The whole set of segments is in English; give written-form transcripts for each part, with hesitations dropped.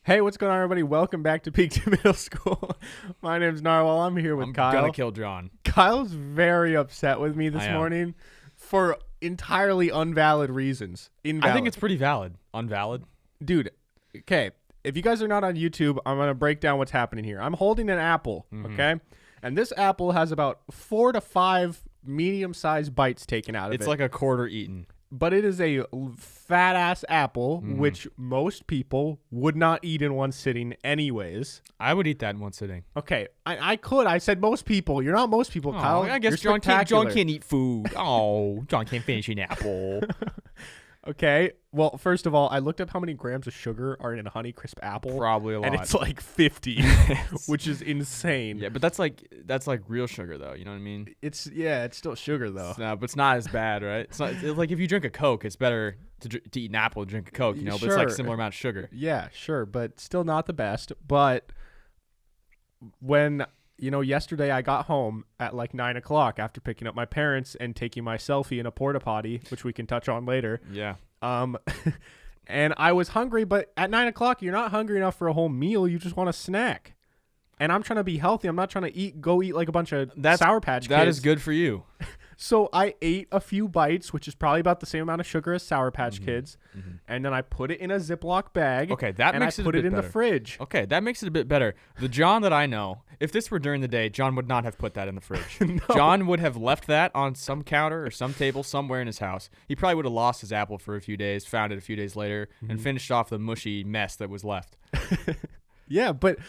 Hey, what's going on, everybody? Welcome back to Peak to Middle School. My name's Narwhal. I'm here with Kyle. I'm gonna kill John. Kyle's very upset with me this morning for entirely invalid reasons. I think it's pretty valid. Unvalid? Dude, okay. If you guys are not on YouTube, I'm going to break down what's happening here. I'm holding an apple, okay? And this apple has about 4 to 5 medium-sized bites taken out of it. It's like a quarter eaten. But it is a fat-ass apple, which most people would not eat in one sitting anyways. I would eat that in one sitting. Okay, I could. I said most people. You're not most people, Kyle. I guess You're John can't eat food. Oh, John can't finish an apple. Okay, well, first of all, I looked up how many grams of sugar are in a Honeycrisp apple. Probably a lot. And it's like 50, which is insane. Yeah, but that's like real sugar, though. You know what I mean? It's still sugar, though. No, but it's not as bad, right? It's like if you drink a Coke, it's better to eat an apple than drink a Coke, you know? But it's like a similar amount of sugar. Yeah, sure, but still not the best. But when... yesterday I got home at like 9 o'clock after picking up my parents and taking my selfie in a porta potty, which we can touch on later. Yeah. And I was hungry, but at 9 o'clock, you're not hungry enough for a whole meal. You just want a snack. And I'm trying to be healthy. I'm not trying to go eat like a bunch of Sour Patch Kids. That is good for you. So I ate a few bites, which is probably about the same amount of sugar as Sour Patch Kids. And then I put it in a Ziploc bag. Okay, that makes it a bit better. And I put it in the fridge. Okay, that makes it a bit better. The John that I know, if this were during the day, John would not have put that in the fridge. No. John would have left that on some counter or some table somewhere in his house. He probably would have lost his apple for a few days, found it a few days later, and finished off the mushy mess that was left. Yeah, but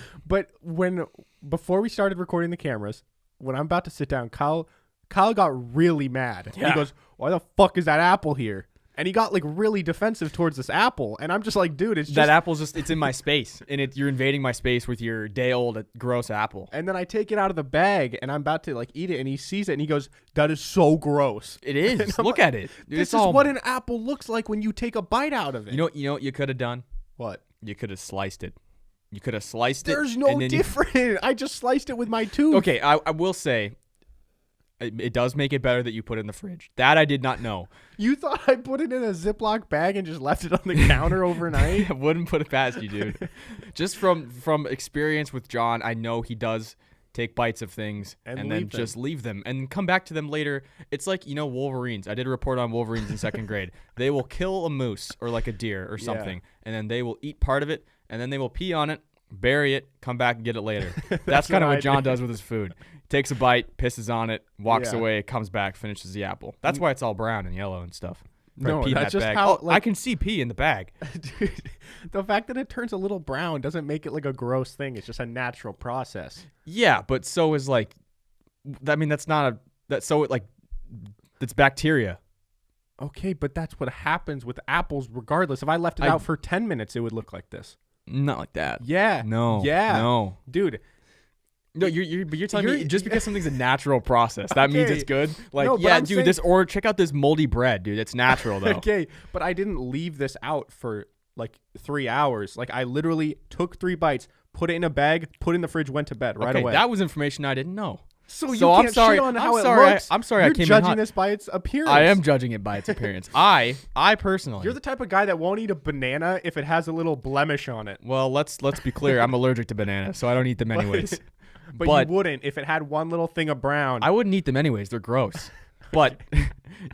before we started recording the cameras, when I'm about to sit down, Kyle got really mad. Yeah. He goes, "Why the fuck is that apple here?" And he got like really defensive towards this apple, and I'm just like, "Dude, it's just that apple's it's in my space, and you're invading my space with your day-old gross apple." And then I take it out of the bag, and I'm about to like eat it, and he sees it, and he goes, "That is so gross." It is. Look at it. Dude, this is what an apple looks like when you take a bite out of it. You know what you could have done? What? You could have sliced it. You could have sliced it. There's no different. I just sliced it with my tooth. Okay, I will say, it does make it better that you put it in the fridge. That I did not know. You thought I put it in a Ziploc bag and just left it on the counter overnight? I wouldn't put it past you, dude. Just from experience with John, I know he does take bites of things and then just leave them and come back to them later. It's like, Wolverines. I did a report on Wolverines in second grade. They will kill a moose or like a deer or something, and then they will eat part of it, and then they will pee on it, bury it, come back and get it later. That's kind of what John does with his food. Takes a bite, pisses on it, walks away, comes back, finishes the apple. That's why it's all brown and yellow and stuff. No, pee that's in that just bag. how. I can see pee in the bag. Dude, the fact that it turns a little brown doesn't make it like a gross thing. It's just a natural process. Yeah, but so is like, that's not it's bacteria. Okay, but that's what happens with apples regardless. If I left it out for 10 minutes, it would look like this. Not like that. Yeah. No. Yeah. No. Dude. No, you're telling me just because something's a natural process, that means it's good? Like, no, yeah, dude, check out this moldy bread, dude. It's natural, though. Okay, but I didn't leave this out for like 3 hours. Like, I literally took 3 bites, put it in a bag, put it in the fridge, went to bed right away. That was information I didn't know. So you can't shit on how it looks. I'm sorry. You're I came judging this by its appearance. I am judging it by its appearance. I personally. You're the type of guy that won't eat a banana if it has a little blemish on it. Well, let's be clear. I'm allergic to bananas, so I don't eat them anyways. But you wouldn't if it had one little thing of brown. I wouldn't eat them anyways. They're gross. But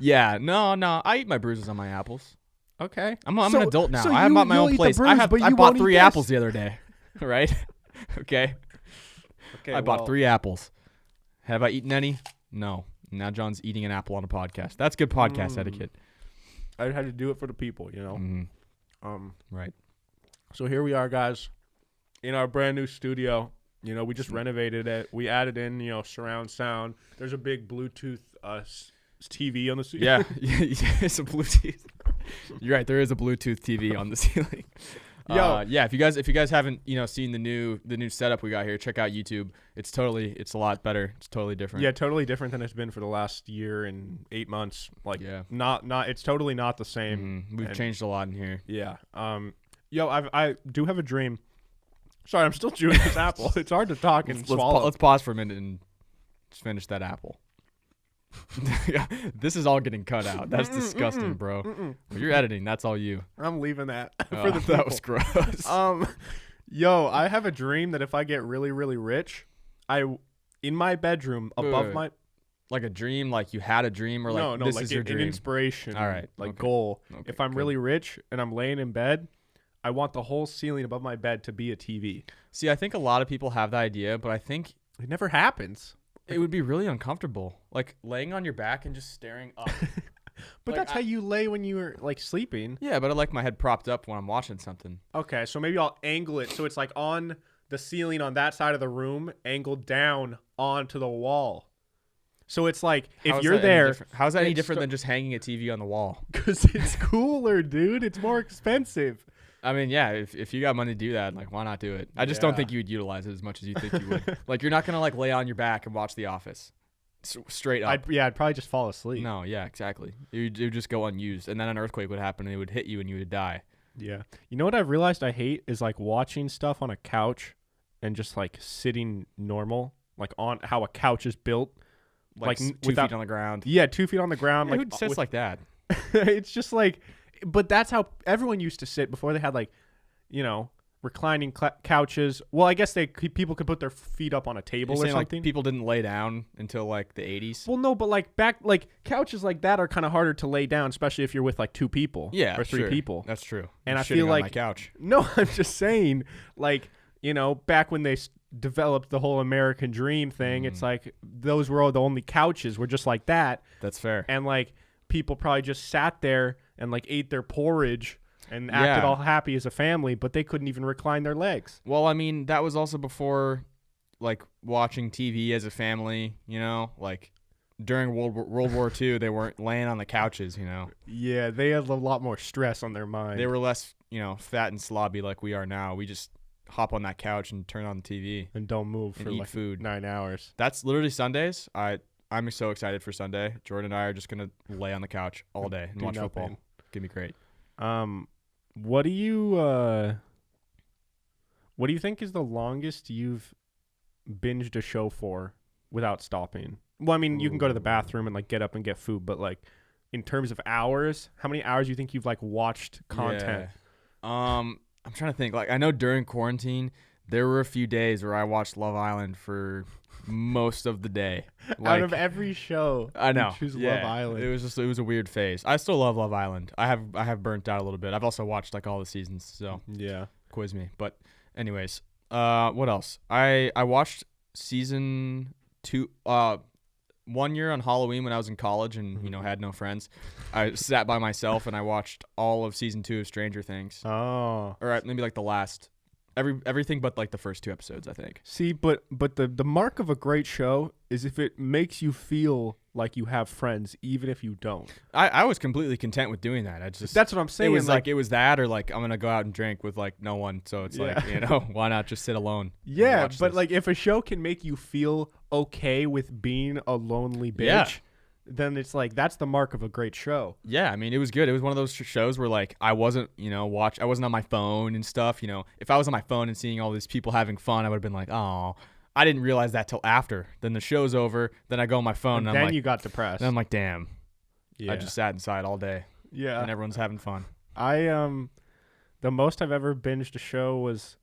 yeah, no. I eat my bruises on my apples. Okay. I'm an adult now. I bought bought my own place. I bought 3 apples the other day. Right? Okay. I bought 3 apples. Have I eaten any? No. Now John's eating an apple on a podcast. That's good podcast etiquette. I had to do it for the people, Right. So here we are, guys, in our brand new studio. We just renovated it. We added in, surround sound. There's a big Bluetooth TV on the ceiling. Yeah, it's a Bluetooth. You're right. There is a Bluetooth TV on the ceiling. Yeah. If you guys haven't seen the new setup we got here, check out YouTube. It's a lot better. It's totally different. Yeah, totally different than it's been for the last year and 8 months. Like, not it's totally not the same. We've changed a lot in here. Yeah. I do have a dream. Sorry, I'm still chewing this apple. It's hard to talk and swallow. Let's pause for a minute and finish that apple. This is all getting cut out. That's disgusting, bro. When you're editing, that's all you. I'm leaving that for the people. That was gross. Yo, I have a dream that if I get really, really rich, in my bedroom above my like a dream, like you had a dream, or like this like is your dream. An inspiration. All right, like goal. Okay, if I'm really rich and I'm laying in bed, I want the whole ceiling above my bed to be a TV. See, I think a lot of people have the idea, but I think it never happens. It would be really uncomfortable, like laying on your back and just staring up. But that's how you lay when you were like sleeping. Yeah, but I like my head propped up when I'm watching something. Okay, so maybe I'll angle it so it's like on the ceiling on that side of the room, angled down onto the wall. So it's like if you're there, how is that any different than just hanging a TV on the wall? Because it's cooler, dude. It's more expensive. I mean, yeah, if you got money to do that, like, why not do it? I just don't think you would utilize it as much as you think you would. Like, you're not gonna like lay on your back and watch The Office. Straight up. I'd probably just fall asleep. No, yeah, exactly. It would just go unused, and then an earthquake would happen, and it would hit you, and you would die. Yeah. You know what I've realized I hate is like watching stuff on a couch and just like sitting normal, like on how a couch is built, like 2 feet on the ground. Yeah, 2 feet on the ground. Yeah, like who sits like that? It's just like, but that's how everyone used to sit before they had like, reclining couches. Well, I guess people could put their feet up on a table or something. Like, people didn't lay down until like the 80s. Well, no, but like couches like that are kind of harder to lay down, especially if you're with like 2 people or 3 people. That's true. And I feel like on my couch. No, I'm just saying, like, back when they developed the whole American dream thing, it's like those were all the only couches were just like that. That's fair. And like people probably just sat there and like ate their porridge and acted all happy as a family, but they couldn't even recline their legs. Well, I mean, that was also before, like, watching TV as a family, like, during World War II, they weren't laying on the couches, Yeah, they had a lot more stress on their mind. They were less, fat and slobby like we are now. We just hop on that couch and turn on the TV. And don't move for like food. 9 hours. That's literally Sundays. I'm so excited for Sunday. Jordan and I are just going to lay on the couch all day and watch football. It's going to be great. What do you think is the longest you've binged a show for without stopping? Well, I mean, you can go to the bathroom and like get up and get food, but like in terms of hours, how many hours do you think you've like watched content? Yeah. I'm trying to think. Like, I know during quarantine there were a few days where I watched Love Island for most of the day. Like, out of every show, I know. You choose Love Island. It was a weird phase. I still love Love Island. I have burnt out a little bit. I've also watched like all the seasons, so yeah, quiz me. But anyways, what else? I watched season 2 one year on Halloween when I was in college and had no friends. I sat by myself and I watched all of season 2 of Stranger Things. Oh, or maybe like the last. Everything but like the first 2 episodes, I think. See, but the mark of a great show is if it makes you feel like you have friends, even if you don't. I was completely content with doing that. That's what I'm saying. It was like it was that, or like I'm gonna go out and drink with like no one. So it's like why not just sit alone? Yeah, but like if a show can make you feel okay with being a lonely bitch. Then it's like that's the mark of a great show. Yeah, I mean, it was good. It was one of those shows where like I wasn't, I wasn't on my phone and stuff. If I was on my phone and seeing all these people having fun, I would have been like, oh, I didn't realize that till after. Then the show's over. Then I go on my phone and then I'm like, you got depressed. Then I'm like, damn. Yeah. I just sat inside all day. Yeah, and everyone's having fun. The most I've ever binged a show was,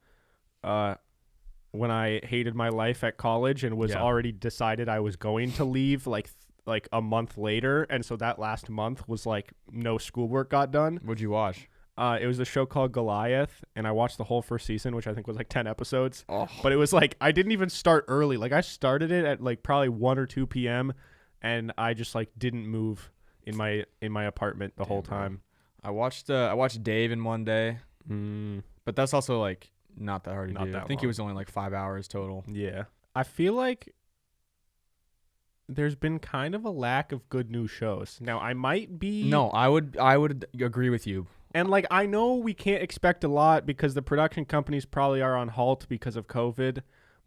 when I hated my life at college and was already decided I was going to leave like a month later, and so that last month was like no schoolwork got done. What'd you watch? It was a show called Goliath, and I watched the whole first season, which I think was like 10 episodes. Oh. But it was like I didn't even start early. Like I started it at like probably 1 or 2 p.m. and I just like didn't move in my apartment the whole time. I watched Dave in one day, but that's also like not that hard to do. I think it was only like 5 hours total. Yeah, I feel like there's been kind of a lack of good new shows. Now, I might be... No, I would agree with you. And, like, I know we can't expect a lot because the production companies probably are on halt because of COVID.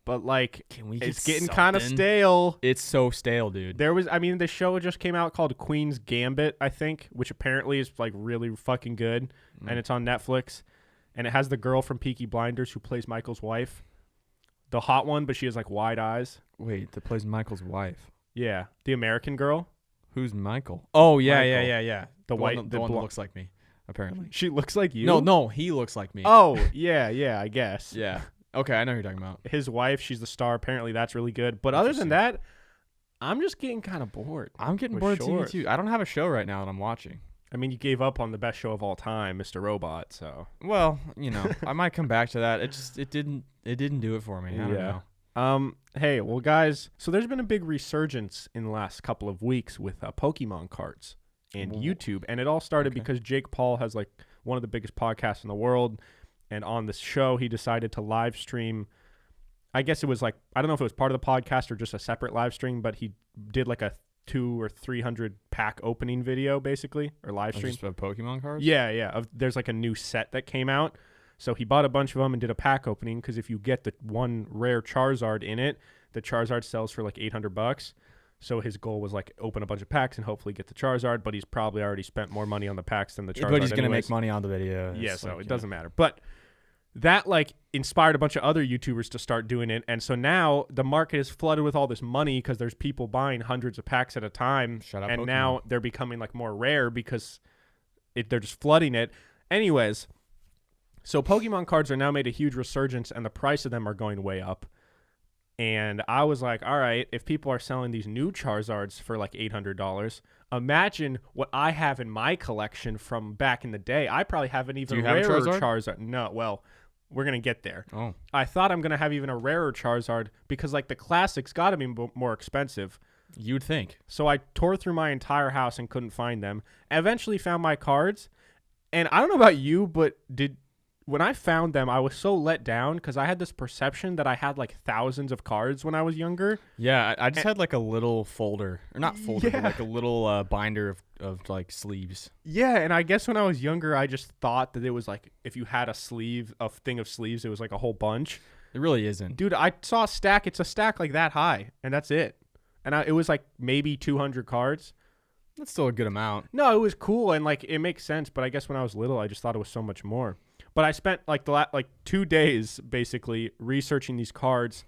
But, like, it's getting kind of stale. It's so stale, dude. The show just came out called Queen's Gambit, I think, which apparently is, like, really fucking good. And it's on Netflix. And it has the girl from Peaky Blinders who plays Michael's wife. The hot one, but she has, like, wide eyes. Wait, that plays Michael's wife? Yeah, the American girl. Who's Michael? Oh, yeah, Michael. yeah. The one that looks like me. apparently. She looks like you? No, he looks like me. Oh, yeah, I guess. Yeah. Okay, I know who you're talking about. His wife, she's the star. Apparently, that's really good. But other than that, I'm just getting kind of bored. I'm getting bored of TV too. I don't have a show right now that I'm watching. I mean, you gave up on the best show of all time, Mr. Robot. So, well, I might come back to that. It didn't do it for me. I don't know. Hey, well, guys. So there's been a big resurgence in the last couple of weeks with Pokemon cards and YouTube, and it all started because Jake Paul has like one of the biggest podcasts in the world, and on this show he decided to live stream. I guess it was like, I don't know if it was part of the podcast or just a separate live stream, but he did like a 200 or 300 pack opening video basically, or live stream. Just of Pokemon cards? Yeah. There's like a new set that came out. So he bought a bunch of them and did a pack opening because if you get the one rare Charizard in it, the Charizard sells for like $800. So his goal was like open a bunch of packs and hopefully get the Charizard, but he's probably already spent more money on the packs than the Charizard. But he's going to make money on the video. Yeah, so it doesn't matter. But that like inspired a bunch of other YouTubers to start doing it. And so now the market is flooded with all this money because there's people buying hundreds of packs at a time. Shut up, and Pokemon. Now they're becoming like more rare because they're just flooding it. Anyways, so Pokemon cards are now made a huge resurgence and the price of them are going way up. And I was like, all right, if people are selling these new Charizards for like $800, imagine what I have in my collection from back in the day. I probably have an even rarer Charizard. No, well, we're going to get there. Oh. I thought I'm going to have even a rarer Charizard because like the classics got to be more expensive. You'd think. So I tore through my entire house and couldn't find them. I eventually found my cards. And I don't know about you, but when I found them, I was so let down because I had this perception that I had like thousands of cards when I was younger. Yeah, I just had like a little folder, or not folder, but like a little binder of like sleeves. Yeah, and I guess when I was younger, I just thought that it was like if you had a thing of sleeves, it was like a whole bunch. It really isn't. Dude, I saw a stack. It's a stack like that high, and that's it. And it was like maybe 200 cards. That's still a good amount. No, it was cool, and like it makes sense, but I guess when I was little, I just thought it was so much more. But I spent like 2 days basically researching these cards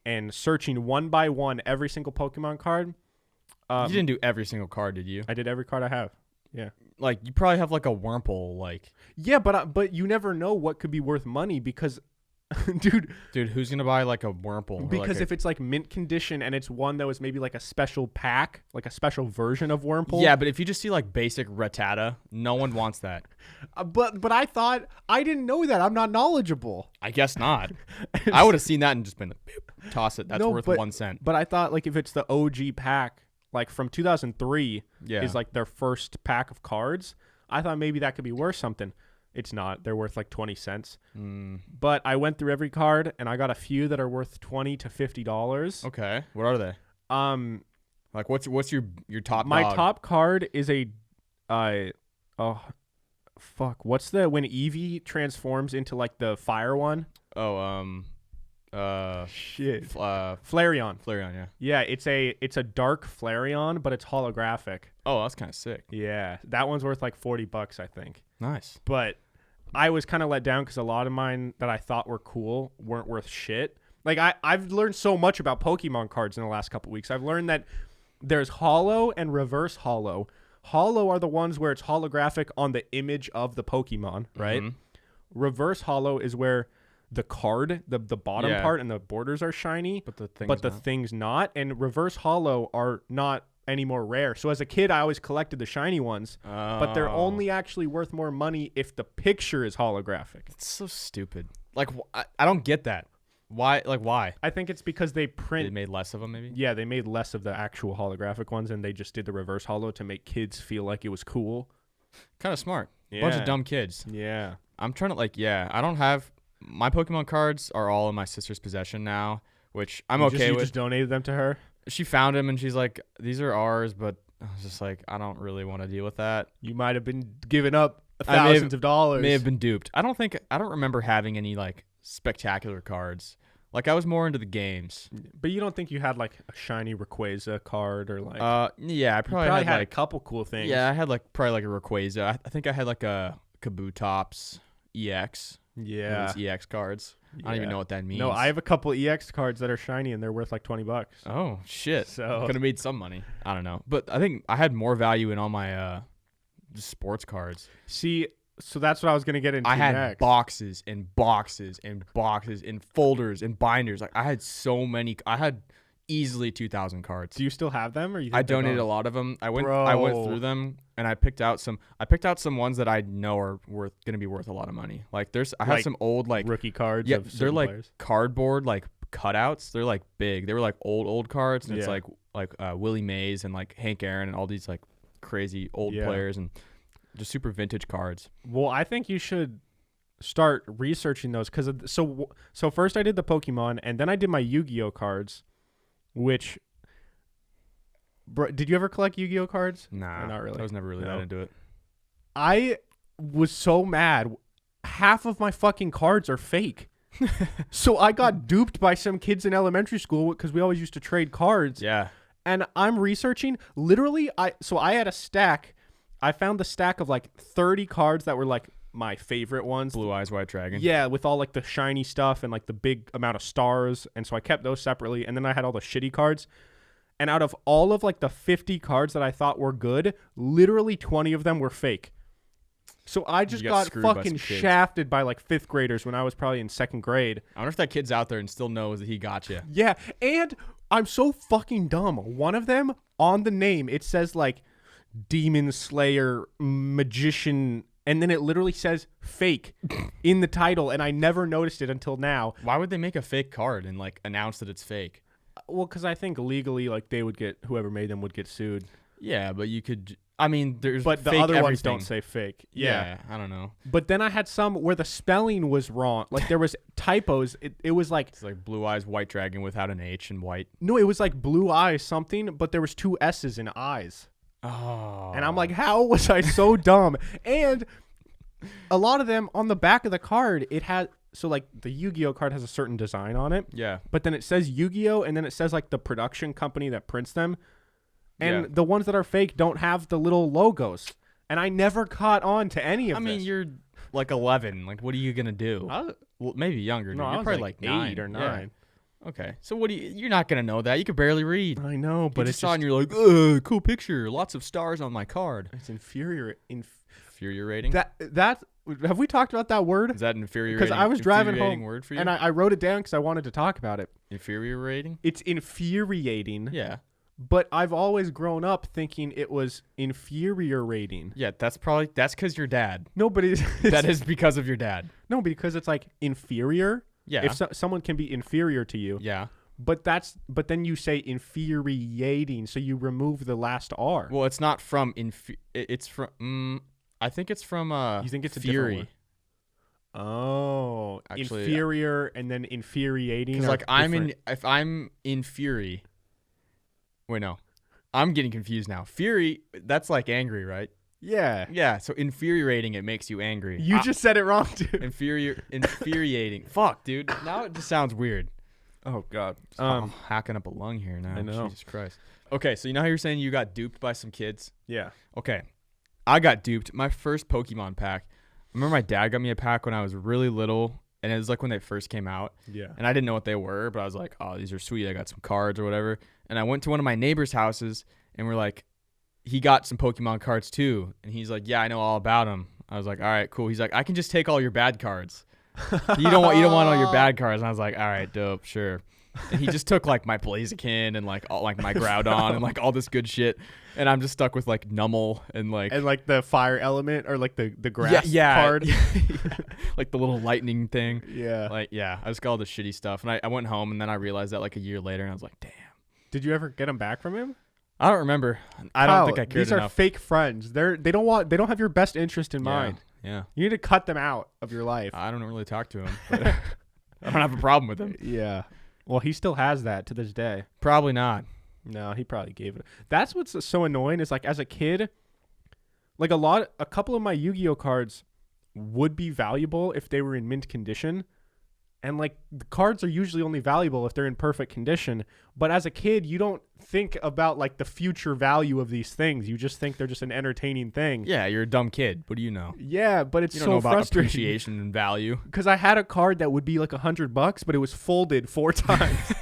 and searching one by one every single Pokemon card. You didn't do every single card, did you? I did every card I have. Yeah. Like you probably have like a Wurmple, like. Yeah, but you never know what could be worth money because, dude, who's gonna buy like a Wurmple? Because if it's like mint condition and it's one that was maybe like a special pack, like a special version of Wurmple. Yeah, but if you just see like basic Rattata, no one wants that. But I thought I didn't know that. I'm not knowledgeable. I guess not. I would have seen that and just been like, boop, toss it. That's worth 1 cent. But I thought like if it's the OG pack, like from 2003, is like their first pack of cards. I thought maybe that could be worth something. It's not. They're worth like 20 cents. But I went through every card and I got a few that are worth $20 to $50. Okay. What are they? Like what's your top My dog? top card is a what's when Eevee transforms into like the fire one? Shit. Flareon. Flareon, yeah. Yeah, it's a dark Flareon, but it's holographic. Oh, that's kind of sick. Yeah, that one's worth like $40, I think. Nice. But I was kind of let down because a lot of mine that I thought were cool weren't worth shit. Like I've learned so much about Pokemon cards in the last couple weeks. I've learned that there's holo and reverse holo. Holo are the ones where it's holographic on the image of the Pokemon, right? Mm-hmm. Reverse holo is where the card, the bottom part and the borders are shiny, but the thing's not. And reverse holo are not any more rare. So as a kid, I always collected the shiny ones, but they're only actually worth more money if the picture is holographic. It's so stupid. Like, I don't get that. Why? Like, why? I think it's because they made less of them, maybe? Yeah, they made less of the actual holographic ones, and they just did the reverse holo to make kids feel like it was cool. Kind of smart. Yeah. Bunch of dumb kids. Yeah. I'm trying to, I don't have... My Pokemon cards are all in my sister's possession now, which I'm okay with. You just donated them to her? She found them, and she's like, these are ours, but I was just like, I don't really want to deal with that. You might have been giving up thousands of dollars. May have been duped. I don't remember having any, like, spectacular cards. Like, I was more into the games. But you don't think you had, like, a shiny Rayquaza card or, like... Yeah, I probably had like, a couple cool things. Yeah, I had, like, probably, like, a Rayquaza. I think I had, like, a Kabutops EX. Yeah. Those EX cards. Yeah. I don't even know what that means. No, I have a couple EX cards that are shiny and they're worth like $20. Oh, shit. So could have made some money. I don't know. But I think I had more value in all my sports cards. See, So that's what I was gonna get into I had next. boxes and boxes and boxes and folders and binders. Like I had so many. I had easily 2,000 cards. Do you still have them, or you? I donated a lot of them. I went through them and I picked out some ones that I know are gonna be worth a lot of money. Like I have some old like rookie cards. Yeah, of they're like players. cardboard like cutouts. They're like big. They were like old cards, and it's Yeah. like Willie Mays and like Hank Aaron and all these like crazy old players and just super vintage cards. Well, I think you should start researching those because so first I did the Pokemon and then I did my Yu-Gi-Oh cards, which. Did you ever collect Yu-Gi-Oh cards? Nah, not really. I was never really that into it. I was so mad. Half of my fucking cards are fake. So I got duped by some kids in elementary school because we always used to trade cards. Yeah. And I'm researching. Literally, I had a stack. I found the stack of like 30 cards that were like my favorite ones. Blue Eyes White Dragon. Yeah, with all like the shiny stuff and like the big amount of stars. And so I kept those separately. And then I had all the shitty cards. And out of all of like the 50 cards that I thought were good, literally 20 of them were fake. So I just got fucking shafted by like 5th graders when I was probably in 2nd grade. I wonder if that kid's out there and still knows that he got you. Yeah, and I'm so fucking dumb. One of them, on the name, it says like Demon Slayer, Magician, and then it literally says fake in the title, and I never noticed it until now. Why would they make a fake card and like announce that it's fake? Well, because I think legally, like they would get, whoever made them would get sued. Yeah, but you could. I mean, there's but the fake other ones everything. don't say fake. Yeah, I don't know. But then I had some where the spelling was wrong. Like there was typos. It was like it's like Blue Eyes White Dragon without an H and white. No, it was like Blue Eyes something, but there was 2 S's in eyes. Oh. And I'm like, how was I so dumb? And a lot of them on the back of the card, it had so like the Yu-Gi-Oh card has a certain design on it. Yeah. But then it says Yu-Gi-Oh and then it says like the production company that prints them. And the ones that are fake don't have the little logos. And I never caught on to any of this. I mean, you're like 11. Like, what are you going to do? Well, maybe younger. No, dude. I You're was probably like 9. 8 or 9. Yeah. Okay. So what do you're not going to know that. You could barely read. I know, but it's just and you're like, ugh, cool picture. Lots of stars on my card. It's infuriating. That have we talked about that word? Is that infuriating? Because I was driving home word for you? and I wrote it down because I wanted to talk about it. Infuriating? It's infuriating. Yeah. But I've always grown up thinking it was inferior-rating. Yeah, that's because your dad. No, but that is because of your dad. No, because it's like inferior. Yeah. If someone can be inferior to you. Yeah. But then you say infuriating, so you remove the last R. Well, it's not from it's from I think it's from you think it's fury. A different one? Oh, actually, inferior and then infuriating. Because like if I'm in fury. Wait, no. I'm getting confused now. Fury, that's like angry, right? Yeah. Yeah, so infuriating, it makes you angry. You just said it wrong, dude. Infuriating. Fuck, dude. Now it just sounds weird. Oh, God. I'm hacking up a lung here now. I know. Jesus Christ. Okay, so you know how you're saying you got duped by some kids? Yeah. Okay. I got duped. My first Pokemon pack. I remember my dad got me a pack when I was really little, and it was like when they first came out. Yeah. And I didn't know what they were, but I was like, oh, these are sweet. I got some cards or whatever. And I went to one of my neighbor's houses, and we're like, he got some Pokemon cards too. And he's like, yeah, I know all about them. I was like, all right, cool. He's like, I can just take all your bad cards. You don't want all your bad cards. And I was like, all right, dope, sure. And he just took like my Blaziken and like all like my Groudon and like all this good shit. And I'm just stuck with like Numel and like the fire element or like the grass card. Yeah. Like the little lightning thing. Yeah. Like, yeah, I just got all this shitty stuff. And I went home and then I realized that like a year later and I was like, damn. Did you ever get them back from him? I don't remember. I don't think I cared enough. These are fake friends. They don't have your best interest in mind. Yeah. You need to cut them out of your life. I don't really talk to him. But I don't have a problem with him. Yeah. Well, he still has that to this day. Probably not. No, he probably gave it. That's what's so annoying is like as a kid, like a couple of my Yu-Gi-Oh cards would be valuable if they were in mint condition. And like the cards are usually only valuable if they're in perfect condition. But as a kid, you don't think about like the future value of these things. You just think they're just an entertaining thing. Yeah, you're a dumb kid. What do you know? Yeah, but it's you don't know about frustrating. Appreciation and value. Because I had a card that would be like $100, but it was folded 4 times.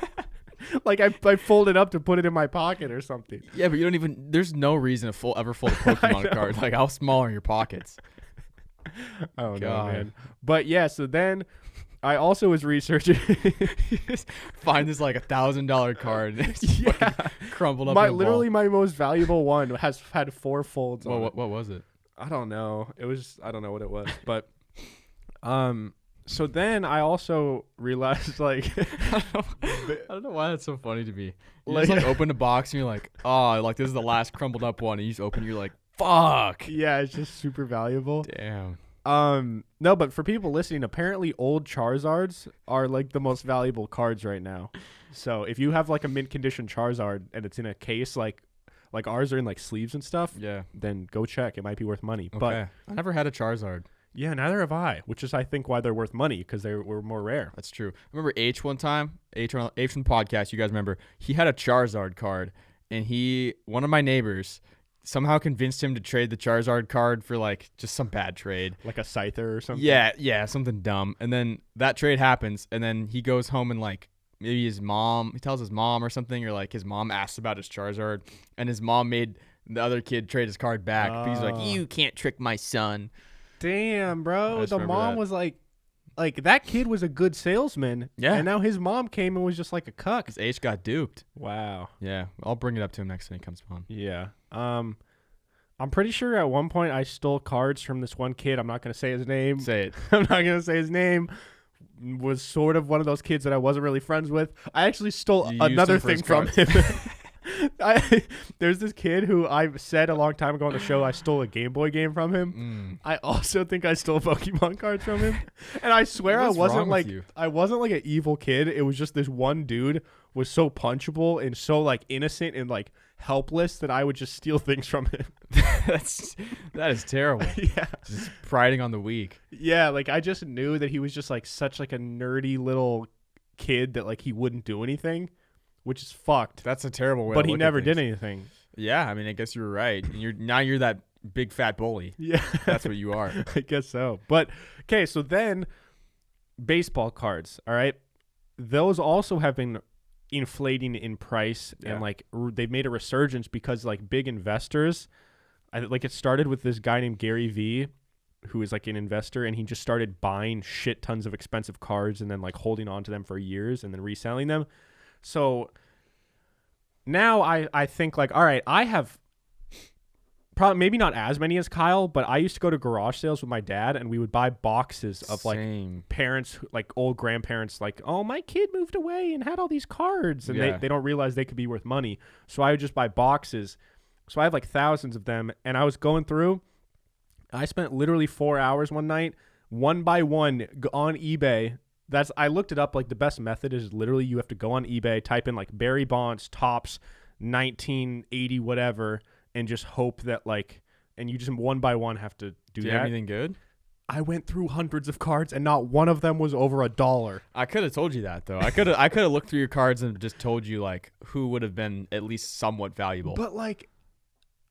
Like I folded up to put it in my pocket or something. Yeah, but you don't even. There's no reason to ever fold a Pokemon card. Like how small are your pockets? Oh no, man. But yeah, so then I also was researching. Find this like $1,000 card. Yeah, crumpled up. Literally my most valuable one has had 4 folds. Well, what was it? I don't know. I don't know what it was, but so then I also realized like I don't know why that's so funny to me. You just open a box and you're like, oh, like this is the last crumpled up one, and you just open, you're like, fuck. Yeah, it's just super valuable. Damn. No, but for people listening, apparently old Charizards are like the most valuable cards right now. So if you have like a mint condition Charizard and it's in a case like ours are in like sleeves and stuff, yeah, then go check. It might be worth money. Okay. But I never had a Charizard. Yeah, neither have I, which is I think why they're worth money, because they were more rare. That's true. I remember H one time, H from the podcast, you guys remember, he had a Charizard card, and one of my neighbors somehow convinced him to trade the Charizard card for like just some bad trade. Like a Scyther or something? Yeah, something dumb. And then that trade happens, and then he goes home and like maybe he tells his mom or something, or like his mom asks about his Charizard, and his mom made the other kid trade his card back. But he's like, you can't trick my son. Damn, bro. The mom was like that kid was a good salesman. Yeah. And now his mom came and was just like a cuck. Because H got duped. Wow. Yeah. I'll bring it up to him next time he comes on. Yeah. I'm pretty sure at one point I stole cards from this one kid. I'm not going to say his name. Say it. I'm not going to say his name. Was sort of one of those kids that I wasn't really friends with. I actually stole another thing from him. There's this kid who I said a long time ago on the show I stole a Game Boy game from him. I also think I stole Pokemon cards from him. And I swear I wasn't like an evil kid. It was just this one dude was so punchable and so like innocent and like helpless that I would just steal things from him. that is terrible. Yeah. Just priding on the weak. Yeah, like I just knew that he was just like such like a nerdy little kid that like he wouldn't do anything. Which is fucked. That's a terrible way. But he never did anything. Yeah, I mean, I guess you were right. You're that big fat bully. Yeah, that's what you are. I guess so. But okay, so then baseball cards. All right, those also have been inflating in price, and like they've made a resurgence because like big investors. It started with this guy named Gary V, who is like an investor, and he just started buying shit tons of expensive cards and then like holding on to them for years and then reselling them. So now I think like, all right, I have probably maybe not as many as Kyle, but I used to go to garage sales with my dad, and we would buy boxes of like parents, like old grandparents, like, oh, my kid moved away and had all these cards, and they don't realize they could be worth money. So I would just buy boxes. So I have like thousands of them, and I was going through. I spent literally 4 hours one night, one by one, on eBay. I looked it up. Like the best method is literally you have to go on eBay, type in like Barry Bonds tops 1980 whatever, and just hope that like, and you just one by one have to do that. Do you have anything good? I went through hundreds of cards, and not one of them was over $1. I could have told you that though. I could have looked through your cards and just told you like who would have been at least somewhat valuable. But like,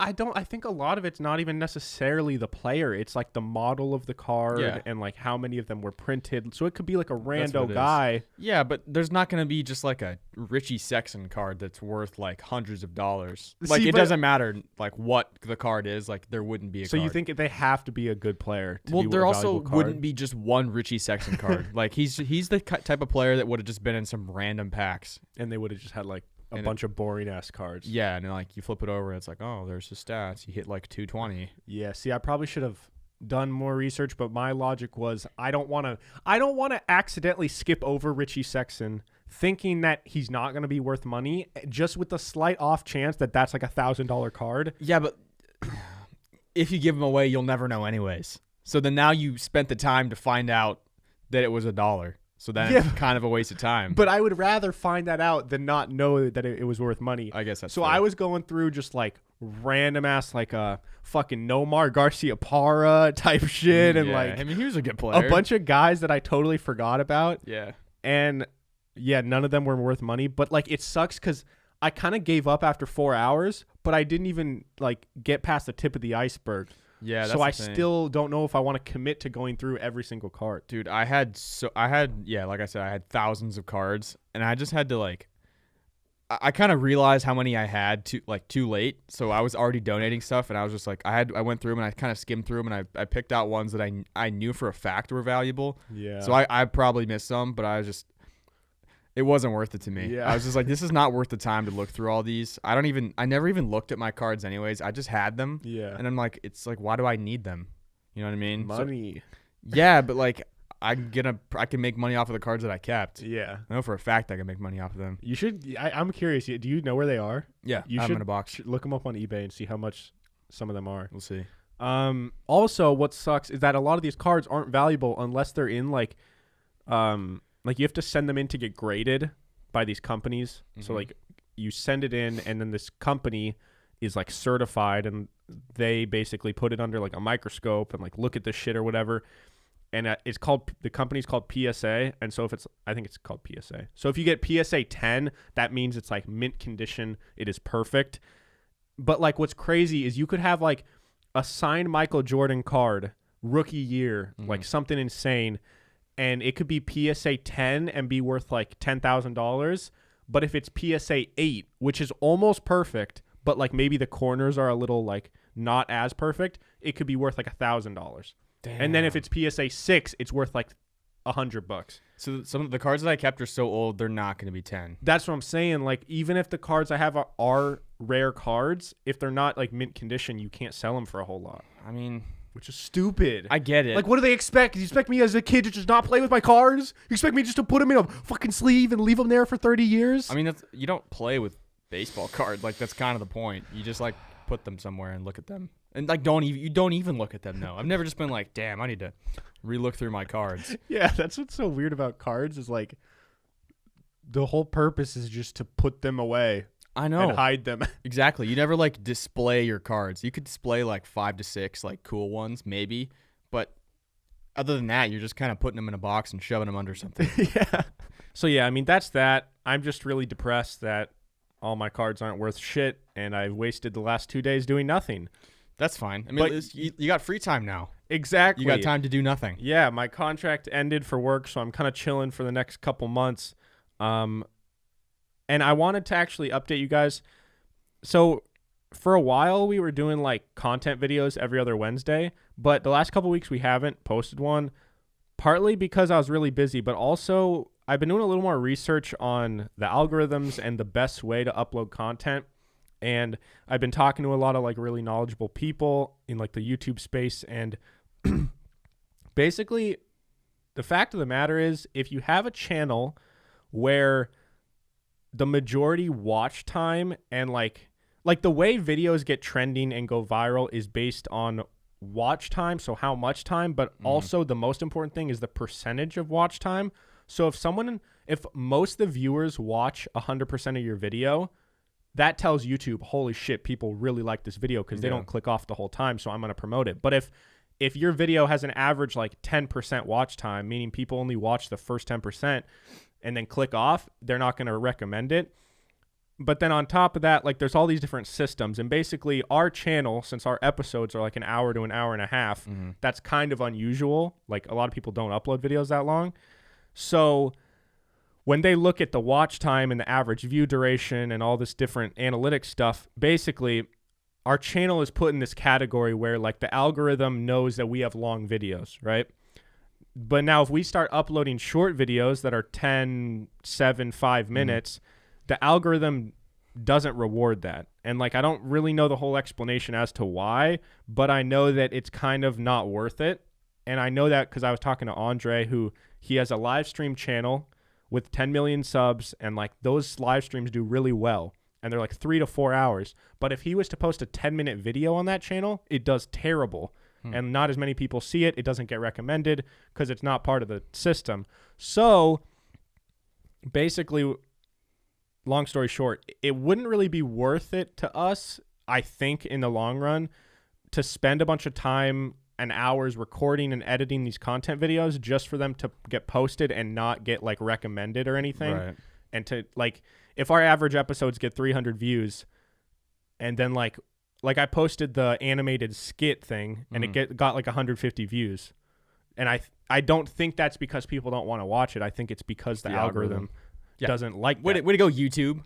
I think a lot of it's not even necessarily the player. It's like the model of the card and like how many of them were printed. So it could be like a rando guy. Yeah, but there's not going to be just like a Richie Sexton card that's worth like hundreds of dollars. Like it doesn't matter like what the card is. Like there wouldn't be a card. So you think they have to be a good player to well, be there also card? Wouldn't be just one Richie Sexton card. Like he's the type of player that would have just been in some random packs. And they would have just had like a bunch of boring ass cards. Yeah, and then like you flip it over, it's like, oh, there's his stats. He hit like 220. Yeah, see, I probably should have done more research, but my logic was I don't want to accidentally skip over Richie Sexton thinking that he's not going to be worth money, just with the slight off chance that that's like $1,000 card. Yeah, but if you give him away, you'll never know anyways. So then now you spent the time to find out that it was $1. So that's kind of a waste of time. But I would rather find that out than not know that it was worth money. I guess that's so. Fair. I was going through just like random ass like a fucking Nomar Garciaparra type shit, and like I mean he was a good player. A bunch of guys that I totally forgot about. Yeah. And none of them were worth money. But like it sucks because I kind of gave up after 4 hours, but I didn't even like get past the tip of the iceberg. Yeah, that's so I thing. Still don't know if I want to commit to going through every single card. Dude, like I said, I had thousands of cards, and I just had to like I kind of realized how many I had too late, so I was already donating stuff, and I was just like, I went through them and I kind of skimmed through them, and I picked out ones that I knew for a fact were valuable. Yeah. So I probably missed some, but it wasn't worth it to me. Yeah. I was just like, this is not worth the time to look through all these. I never even looked at my cards anyways. I just had them. Yeah. And I'm like, it's like, why do I need them? You know what I mean? Money. So, yeah, but like I can make money off of the cards that I kept. Yeah. I know for a fact I can make money off of them. You should. I'm curious. Do you know where they are? Yeah, you I'm should in a box. Look them up on eBay and see how much some of them are. We'll see. Also, what sucks is that a lot of these cards aren't valuable unless they're in like you have to send them in to get graded by these companies. Mm-hmm. So like you send it in, and then this company is like certified, and they basically put it under like a microscope and like look at this shit or whatever. And the company's called PSA. And so I think it's called PSA. So if you get PSA 10, that means it's like mint condition. It is perfect. But like what's crazy is you could have like a signed Michael Jordan card, rookie year, like something insane. And it could be PSA 10 and be worth like $10,000. But if it's PSA 8, which is almost perfect, but like maybe the corners are a little like not as perfect, it could be worth like $1,000. Damn. And then if it's PSA 6, it's worth like $100. So some of the cards that I kept are so old, they're not going to be 10. That's what I'm saying. Like even if the cards I have are rare cards, if they're not like mint condition, you can't sell them for a whole lot. I mean, which is stupid. I get it. Like what do they expect? Do you expect me as a kid to just not play with my cards? You expect me just to put them in a fucking sleeve and leave them there for 30 years? I mean, you don't play with baseball cards. Like that's kind of the point. You just like put them somewhere and look at them. And like you don't even look at them. No, I've never just been like, damn, I need to relook through my cards. Yeah, that's what's so weird about cards is like the whole purpose is just to put them away. I know. And hide them. Exactly. You never like display your cards. You could display like 5 to 6 like cool ones maybe, but other than that, you're just kind of putting them in a box and shoving them under something. Yeah. So yeah, I mean that's that. I'm just really depressed that all my cards aren't worth shit, and I've wasted the last 2 days doing nothing. That's fine. I mean, you got free time now. Exactly. You got time to do nothing. Yeah, my contract ended for work, so I'm kind of chilling for the next couple months. And I wanted to actually update you guys. So for a while, we were doing like content videos every other Wednesday, but the last couple weeks we haven't posted one, partly because I was really busy, but also I've been doing a little more research on the algorithms and the best way to upload content. And I've been talking to a lot of like really knowledgeable people in like the YouTube space. And basically the fact of the matter is if you have a channel where the majority watch time and like the way videos get trending and go viral is based on watch time. So how much time, but also the most important thing is the percentage of watch time. So if most of the viewers watch 100% of your video, that tells YouTube, holy shit, people really like this video because they don't click off the whole time, so I'm going to promote it. But if your video has an average like 10% watch time, meaning people only watch the first 10% and then click off, they're not going to recommend it. But then on top of that, like there's all these different systems. And basically our channel, since our episodes are like an hour to an hour and a half, that's kind of unusual. Like a lot of people don't upload videos that long. So when they look at the watch time and the average view duration and all this different analytic stuff, basically our channel is put in this category where like the algorithm knows that we have long videos, right? But now if we start uploading short videos that are 10, 7, 5 minutes, the algorithm doesn't reward that. And like I don't really know the whole explanation as to why, but I know that it's kind of not worth it. And I know that because I was talking to Andre, who he has a live stream channel with 10 million subs, and like those live streams do really well, and they're like 3 to 4 hours. But if he was to post a 10-minute video on that channel, it does terrible, and not as many people see it. It doesn't get recommended because it's not part of the system. So basically, long story short, it wouldn't really be worth it to us, I think, in the long run, to spend a bunch of time and hours recording and editing these content videos just for them to get posted and not get like recommended or anything. Right. And to like, if our average episodes get 300 views and then like I posted the animated skit thing and it got like 150 views. And I don't think that's because people don't want to watch it. I think it's because the algorithm doesn't like that. Way to go, YouTube.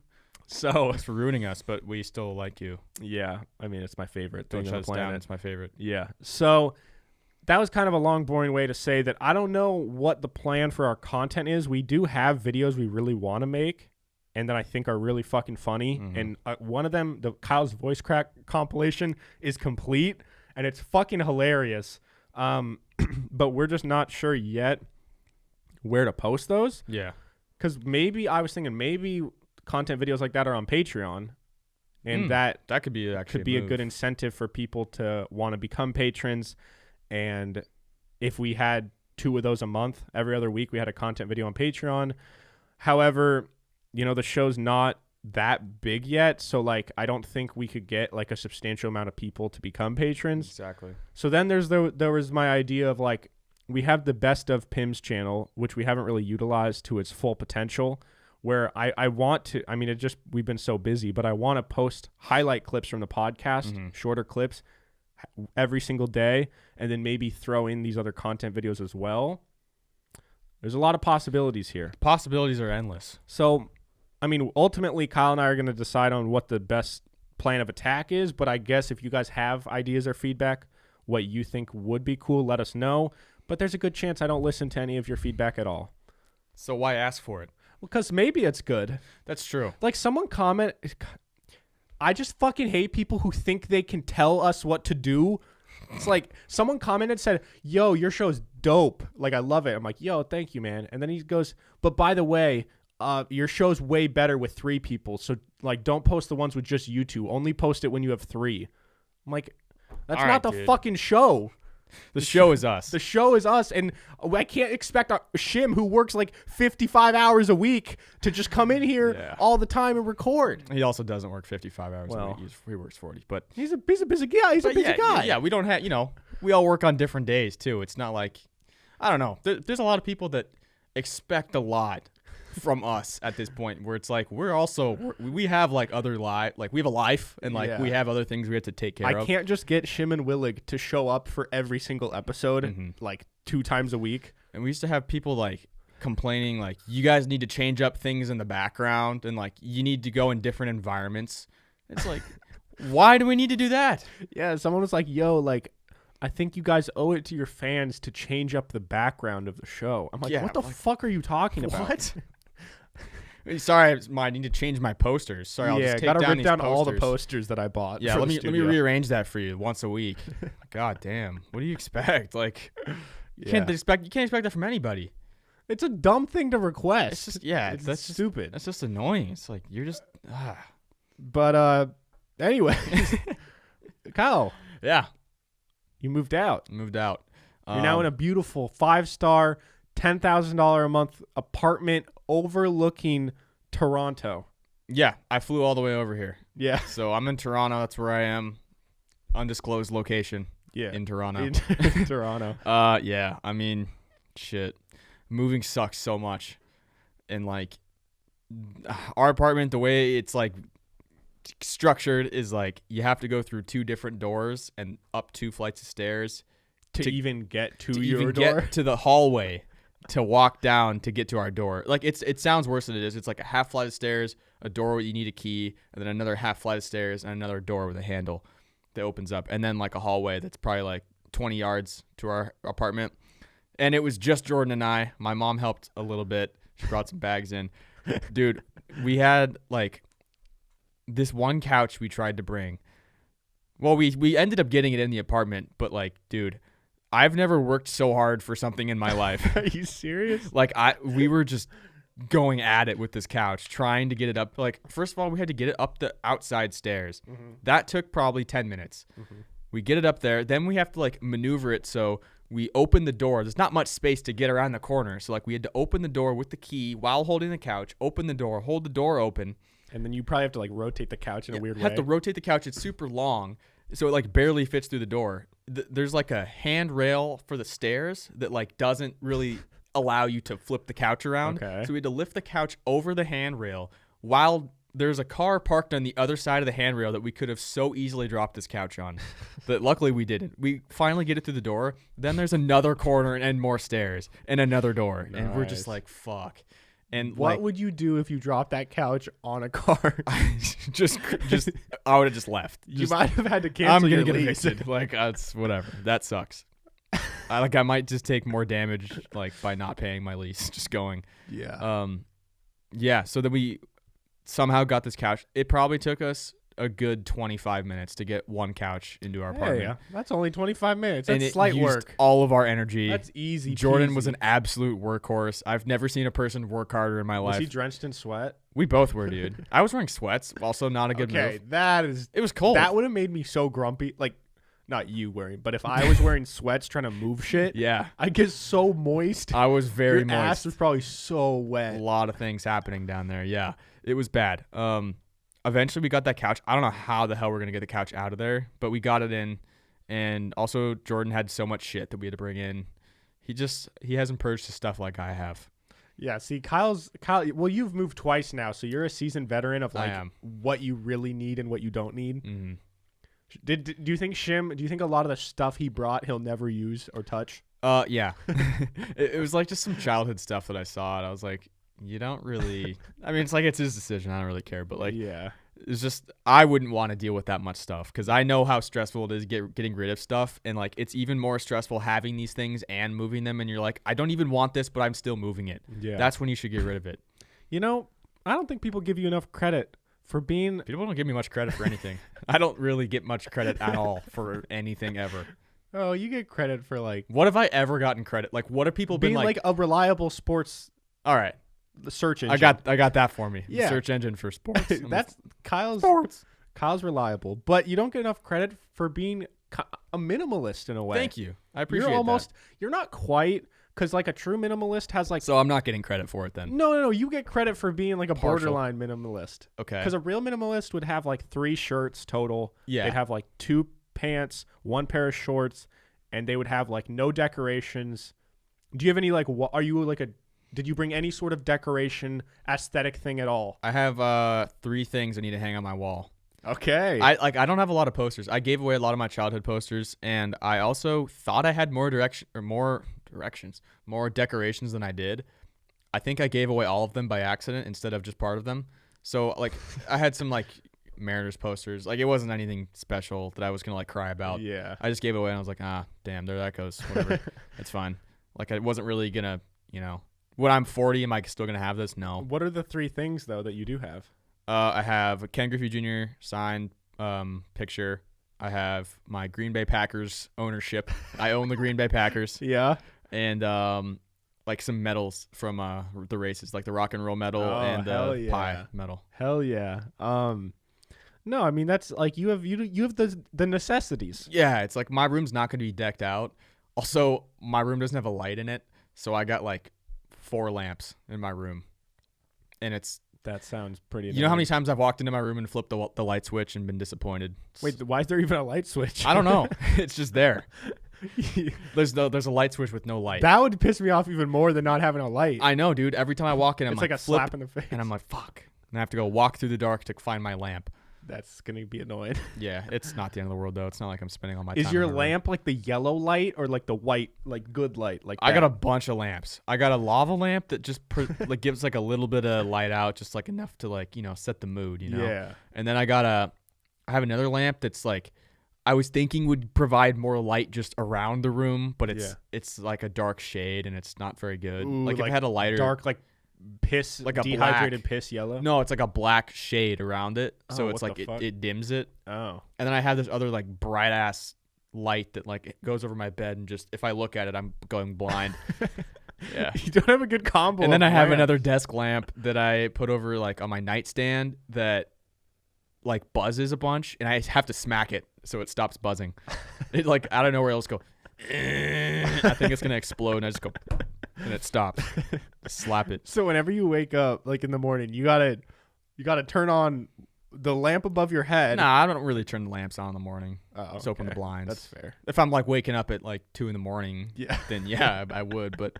So thanks for ruining us, but we still like you. Yeah, I mean, it's my favorite Don't thing shut on us the planet. down. It's my favorite. Yeah. So that was kind of a long, boring way to say that I don't know what the plan for our content is. We do have videos we really want to make and that I think are really fucking funny. Mm-hmm. And one of them, the Kyle's voice crack compilation, is complete and it's fucking hilarious. But we're just not sure yet where to post those. Yeah. Because I was thinking maybe content videos like that are on Patreon. And that could be actually could be a good incentive for people to want to become patrons. And if we had 2 of those a month, every other week we had a content video on Patreon. However, the show's not that big yet, so like I don't think we could get like a substantial amount of people to become patrons. Exactly. So then there was my idea of like we have the Best of PIMS channel, which we haven't really utilized to its full potential, where I want to, I mean, we've been so busy, but I want to post highlight clips from the podcast, shorter clips every single day, and then maybe throw in these other content videos as well. There's a lot of possibilities here. Possibilities are endless. So, I mean, ultimately, Kyle and I are going to decide on what the best plan of attack is, but I guess if you guys have ideas or feedback, what you think would be cool, let us know. But there's a good chance I don't listen to any of your feedback at all. So why ask for it? Well, because maybe it's good. That's true. Like someone comment, I just fucking hate people who think they can tell us what to do. It's like someone commented, said, yo, your show's dope. Like, I love it. I'm like, yo, thank you, man. And then he goes, but by the way, your show's way better with 3 people. So like, don't post the ones with just you 2. Only post it when you have 3. I'm like, that's not the fucking show. The show is us. The show is us, and I can't expect a Shim who works like 55 hours a week to just come in here all the time and record. He also doesn't work 55 hours a week. He works 40, but he's a busy guy. He's a busy guy. Yeah, we don't have, we all work on different days too. It's not like, I don't know. There's a lot of people that expect a lot from us at this point, where it's like we have like other like we have a life, and like we have other things we have to take care of. I can't just get Shim and Willig to show up for every single episode like 2 times a week. And we used to have people like complaining like, you guys need to change up things in the background, and like you need to go in different environments. It's like, why do we need to do that? Yeah, someone was like, yo, like, I think you guys owe it to your fans to change up the background of the show. I'm like, what the fuck are you talking about? What? Sorry, I need to change my posters. Sorry, I'll just take gotta down rip these down posters. all the posters that I bought. Yeah, let me rearrange that for you once a week. God damn, what do you expect? Like, you can't expect that from anybody. It's a dumb thing to request. It's just, that's stupid. That's just annoying. It's like you're just. But anyway, Kyle. Yeah, you moved out. You're now in a beautiful 5-star, $10,000 a month apartment overlooking Toronto. Yeah, I flew all the way over here. Yeah. So I'm in Toronto. That's where I am. Undisclosed location. Yeah. In Toronto. In Toronto. Yeah. I mean, shit. Moving sucks so much. And like our apartment, the way it's like structured is like you have to go through 2 different doors and up 2 flights of stairs to even get to your door, get to the hallway, to walk down to get to our door. Like it sounds worse than it is. It's like a half flight of stairs, a door where you need a key, and then another half flight of stairs and another door with a handle that opens up, and then like a hallway that's probably like 20 yards to our apartment. And it was just Jordan and I. My mom helped a little bit. She brought some bags in. Dude, we had like this one couch we tried to bring. Well, we ended up getting it in the apartment, but like, dude, I've never worked so hard for something in my life. Are you serious? Like we were just going at it with this couch, trying to get it up. Like, first of all, we had to get it up the outside stairs. That took probably 10 minutes. We get it up there. Then we have to like maneuver it. So we open the door. There's not much space to get around the corner. So like we had to open the door with the key while holding the couch, open the door, hold the door open. And then you probably have to like rotate the couch in a weird way. Have to rotate the couch. It's super long. So it like barely fits through the door. There's like a handrail for the stairs that like doesn't really allow you to flip the couch around. Okay. So we had to lift the couch over the handrail while there's a car parked on the other side of the handrail that we could have so easily dropped this couch on. But luckily we didn't. We finally get it through the door. Then there's another corner and more stairs and another door. Nice. And we're just like, fuck. And what would you do if you dropped that couch on a car? just I would have just left. You might have had to cancel your lease. Evicted. Like it's whatever. That sucks. I might just take more damage like by not paying my lease, just going. Yeah. Yeah. So then we somehow got this couch. It probably took us a good 25 minutes to get one couch into our apartment. Yeah, that's only 25 minutes. And That's it slight used work. all of our energy. That's easy. Jordan peasy. was an absolute workhorse. I've never seen a person work harder in my life. Was he drenched in sweat? We both were, dude. I was wearing sweats. Also, not a good move. It was cold. That would have made me so grumpy. Like, not you wearing, but if I was wearing sweats trying to move shit, yeah, I get so moist. I was very moist. Your ass was probably so wet. A lot of things happening down there. Yeah, it was bad. Eventually, we got that couch. I don't know how the hell we're gonna get the couch out of there, but we got it in. And also, Jordan had so much shit that we had to bring in. He hasn't purged his stuff like I have. Yeah, see, Kyle. Well, you've moved twice now, so you're a seasoned veteran of like what you really need and what you don't need. Mm-hmm. Do you think Shim? Do you think a lot of the stuff he brought he'll never use or touch? Yeah. it was like just some childhood stuff that I saw, and I was like, you don't really. I mean, it's like it's his decision. I don't really care, but like, yeah, it's just I wouldn't want to deal with that much stuff because I know how stressful it is getting rid of stuff, and like it's even more stressful having these things and moving them, and you're like, I don't even want this, but I'm still moving it. Yeah, that's when you should get rid of it. You know, I don't think people give you enough credit for being. People don't give me much credit for anything. I don't really get much credit at all for anything ever. Oh, you get credit for like. What have I ever gotten credit? Like, what have people being been like a reliable sports? All right. The search engine. I got that for me. Yeah. The search engine for sports. That's Kyle's. Sports. Kyle's reliable, but you don't get enough credit for being a minimalist in a way. Thank you. I appreciate that. You're not quite, because like a true minimalist has like. So I'm not getting credit for it then. No. You get credit for being like a partial borderline minimalist. Okay. Because a real minimalist would have like 3 shirts total. Yeah. They'd have like 2 pants, 1 pair of shorts, and they would have like no decorations. Do you have any like? Are you like a? Did you bring any sort of decoration aesthetic thing at all? I have 3 things I need to hang on my wall. Okay. I don't have a lot of posters. I gave away a lot of my childhood posters, and I also thought I had more decorations than I did. I think I gave away all of them by accident instead of just part of them. So like I had some like Mariners posters. Like it wasn't anything special that I was gonna like cry about. Yeah. I just gave it away and I was like, damn, there that goes. Whatever. It's fine. Like I wasn't really gonna, when I'm 40, am I still gonna have this? No. What are the 3 things though that you do have? I have a Ken Griffey Jr. signed picture. I have my Green Bay Packers ownership. I own the Green Bay Packers. Yeah. And like some medals from the races, like the rock and roll medal and the pie medal. Hell yeah. No, I mean that's like you have the necessities. Yeah, it's like my room's not going to be decked out. Also, my room doesn't have a light in it, so I got like 4 lamps in my room, and that sounds pretty. You know how many times I've walked into my room and flipped the light switch and been disappointed? Wait, why is there even a light switch? I don't know. It's just there. There's a light switch with no light. That would piss me off even more than not having a light. I know, dude. Every time I walk in, it's like a slap in the face, and I'm like, fuck. And I have to go walk through the dark to find my lamp. That's gonna be annoying. Yeah, it's not the end of the world though. It's not like I'm spending all my time. Is your lamp like the yellow light or like the white, like good light? Like I got a bunch of lamps. I got a lava lamp that just like gives like a little bit of light out, just like enough to like set the mood. Yeah. And then I have another lamp that's like I was thinking would provide more light just around the room, but it's like a dark shade and it's not very good. Ooh, like if it had a lighter dark like piss, like a dehydrated piss yellow. No, it's like a black shade around it, so it's like it dims it. Oh. And then I have this other like bright ass light that like goes over my bed, and just if I look at it, I'm going blind. Yeah. You don't have a good combo. And then I have another desk lamp that I put over like on my nightstand that like buzzes a bunch, and I have to smack it so it stops buzzing. It like out of nowhere, it'll just go. I think it's gonna explode, and I just go. And it stops. Slap it. So whenever you wake up, like in the morning, you gotta turn on the lamp above your head. Nah, I don't really turn the lamps on in the morning. Just open the blinds. That's fair. If I'm like waking up at like 2 a.m, yeah, then yeah, I would. But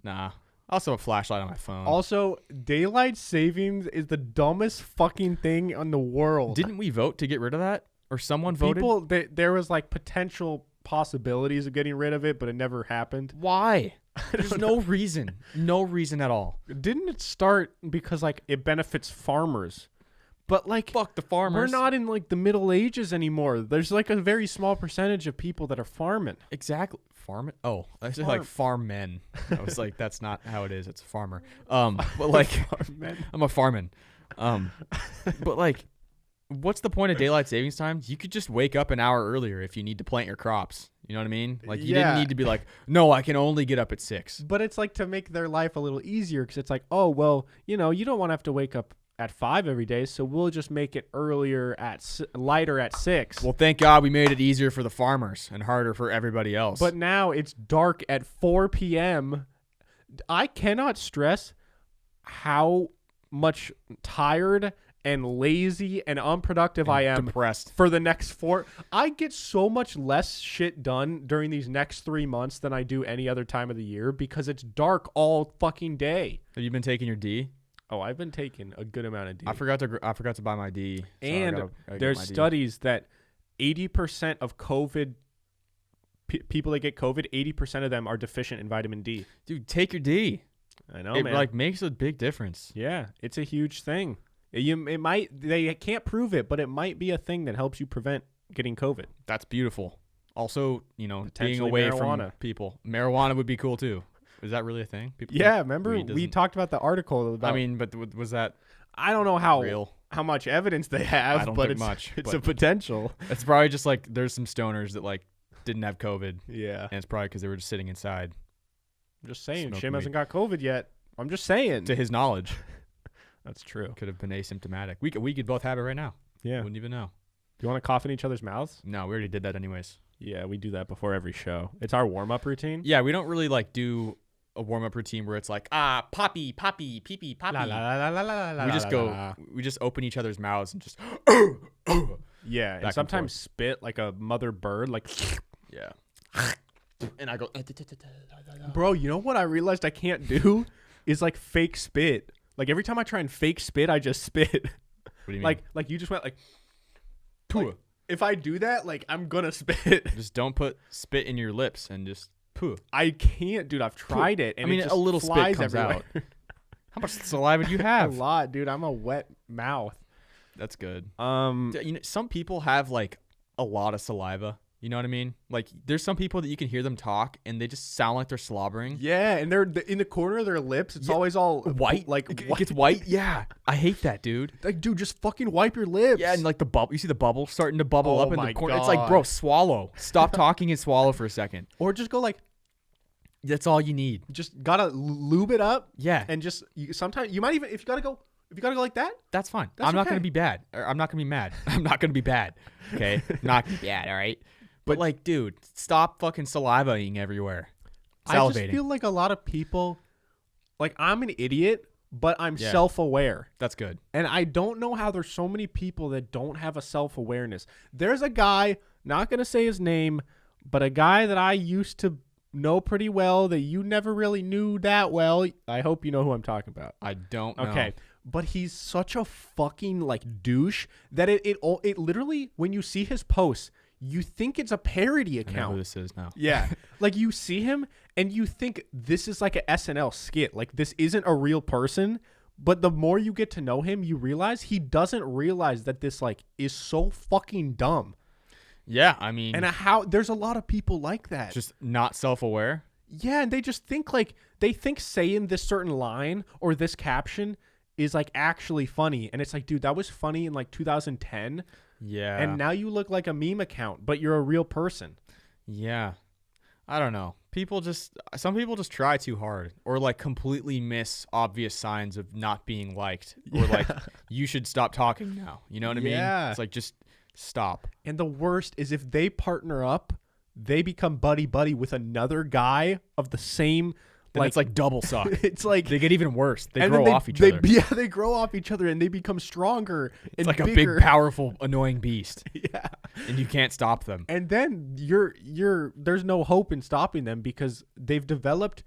nah. Also a flashlight on my phone. Also, daylight savings is the dumbest fucking thing in the world. Didn't we vote to get rid of that, or someone voted? There was like potential possibilities of getting rid of it, but it never happened. Why? There's no reason. No reason at all. Didn't it start because like it benefits farmers? But like fuck the farmers. We're not in like the Middle Ages anymore. There's like a very small percentage of people that are farming. Exactly. Farming? Oh, I said like farm men. I was like, that's not how it is. It's a farmer. But like I'm a farman. But like, what's the point of daylight savings time? You could just wake up an hour earlier if you need to plant your crops. You know what I mean? Like you didn't need to be like, no, I can only get up at 6. But it's like to make their life a little easier because it's like, oh, well, you know, you don't want to have to wake up at 5 every day, so we'll just make it lighter at 6. Well, thank God we made it easier for the farmers and harder for everybody else. But now it's dark at 4 p.m. I cannot stress how much tired and lazy and unproductive I am. Depressed. For the next 4. I get so much less shit done during these next 3 months than I do any other time of the year because it's dark all fucking day. Have you been taking your D? Oh, I've been taking a good amount of D. I forgot to buy my D. So and there's studies that 80% of COVID people that get COVID, 80% of them are deficient in vitamin D. Dude, take your D. I know, it man. Like makes a big difference. Yeah, it's a huge thing. They can't prove it, but it might be a thing that helps you prevent getting COVID. That's beautiful. Also, you know, being away from people. Marijuana would be cool too. Is that really a thing? Remember we talked about the article about. I mean, but was that? I don't know how real. How much evidence they have, I don't but think much. It's a potential. It's probably just like there's some stoners that like didn't have COVID. Yeah, and it's probably because they were just sitting inside. I'm just saying, Shim hasn't got COVID yet. I'm just saying, to his knowledge. That's true. Could have been asymptomatic. We could both have it right now. Yeah, wouldn't even know. Do you want to cough in each other's mouths? No, we already did that anyways. Yeah, we do that before every show. It's our warm-up routine. Yeah, we don't really like do a warm-up routine where it's like poppy, poppy, pee-pee, poppy. La, la, la, la, la, la, we just la, go. la. We just open each other's mouths and just. Yeah, and sometimes spit like a mother bird, like. Yeah. And I go. Bro, you know what I realized I can't do is like fake spit. Like every time I try and fake spit, I just spit. What do you mean? Like you just went like. If I do that, like I'm gonna spit. Just don't put spit in your lips and just poo. I can't, dude. I've tried it, and I mean, it just a little flies spit comes everywhere. out. How much saliva do you have? A lot, dude. I'm a wet mouth. That's good. You know, some people have like a lot of saliva. You know what I mean? Like, there's some people that you can hear them talk, and they just sound like they're slobbering. Yeah, and they're in the corner of their lips. It's always all white. Like it gets white. Yeah, I hate that, dude. Like, dude, just fucking wipe your lips. Yeah, and like the bubble. You see the bubble starting to bubble up in the corner. God. It's like, bro, swallow. Stop talking and swallow for a second. Or just go like. That's all you need. Just gotta lube it up. Yeah, and just sometimes you might even if you gotta go like that. That's fine. I'm not gonna be bad. I'm not gonna be mad. I'm not gonna be bad. Okay, not gonna be bad. All right. But like, dude, stop fucking salivating everywhere. I just feel like a lot of people, like I'm an idiot, but I'm self-aware. That's good. And I don't know how there's so many people that don't have a self-awareness. There's a guy, not gonna say his name, but a guy that I used to know pretty well that you never really knew that well. I hope you know who I'm talking about. I don't know. Okay. But he's such a fucking like douche that it literally, when you see his posts, you think it's a parody account. I know who this is now. Yeah. Like you see him and you think this is like a SNL skit. Like this isn't a real person. But the more you get to know him, you realize he doesn't realize that this like is so fucking dumb. Yeah, I mean, and there's a lot of people like that. Just not self-aware. Yeah, and they just think like saying this certain line or this caption is like actually funny, and it's like, dude, that was funny in like 2010. Yeah. And now you look like a meme account, but you're a real person. Yeah. I don't know. Some people just try too hard or like completely miss obvious signs of not being liked or like you should stop talking now. You know what I mean? Yeah. It's like just stop. And the worst is if they partner up, they become buddy with another guy of the same. Like, it's like double suck. It's like they get even worse. They grow off each other. Yeah, they grow off each other and they become stronger. It's like bigger. a big, powerful, annoying beast. Yeah, and you can't stop them. And then there's no hope in stopping them because they've developed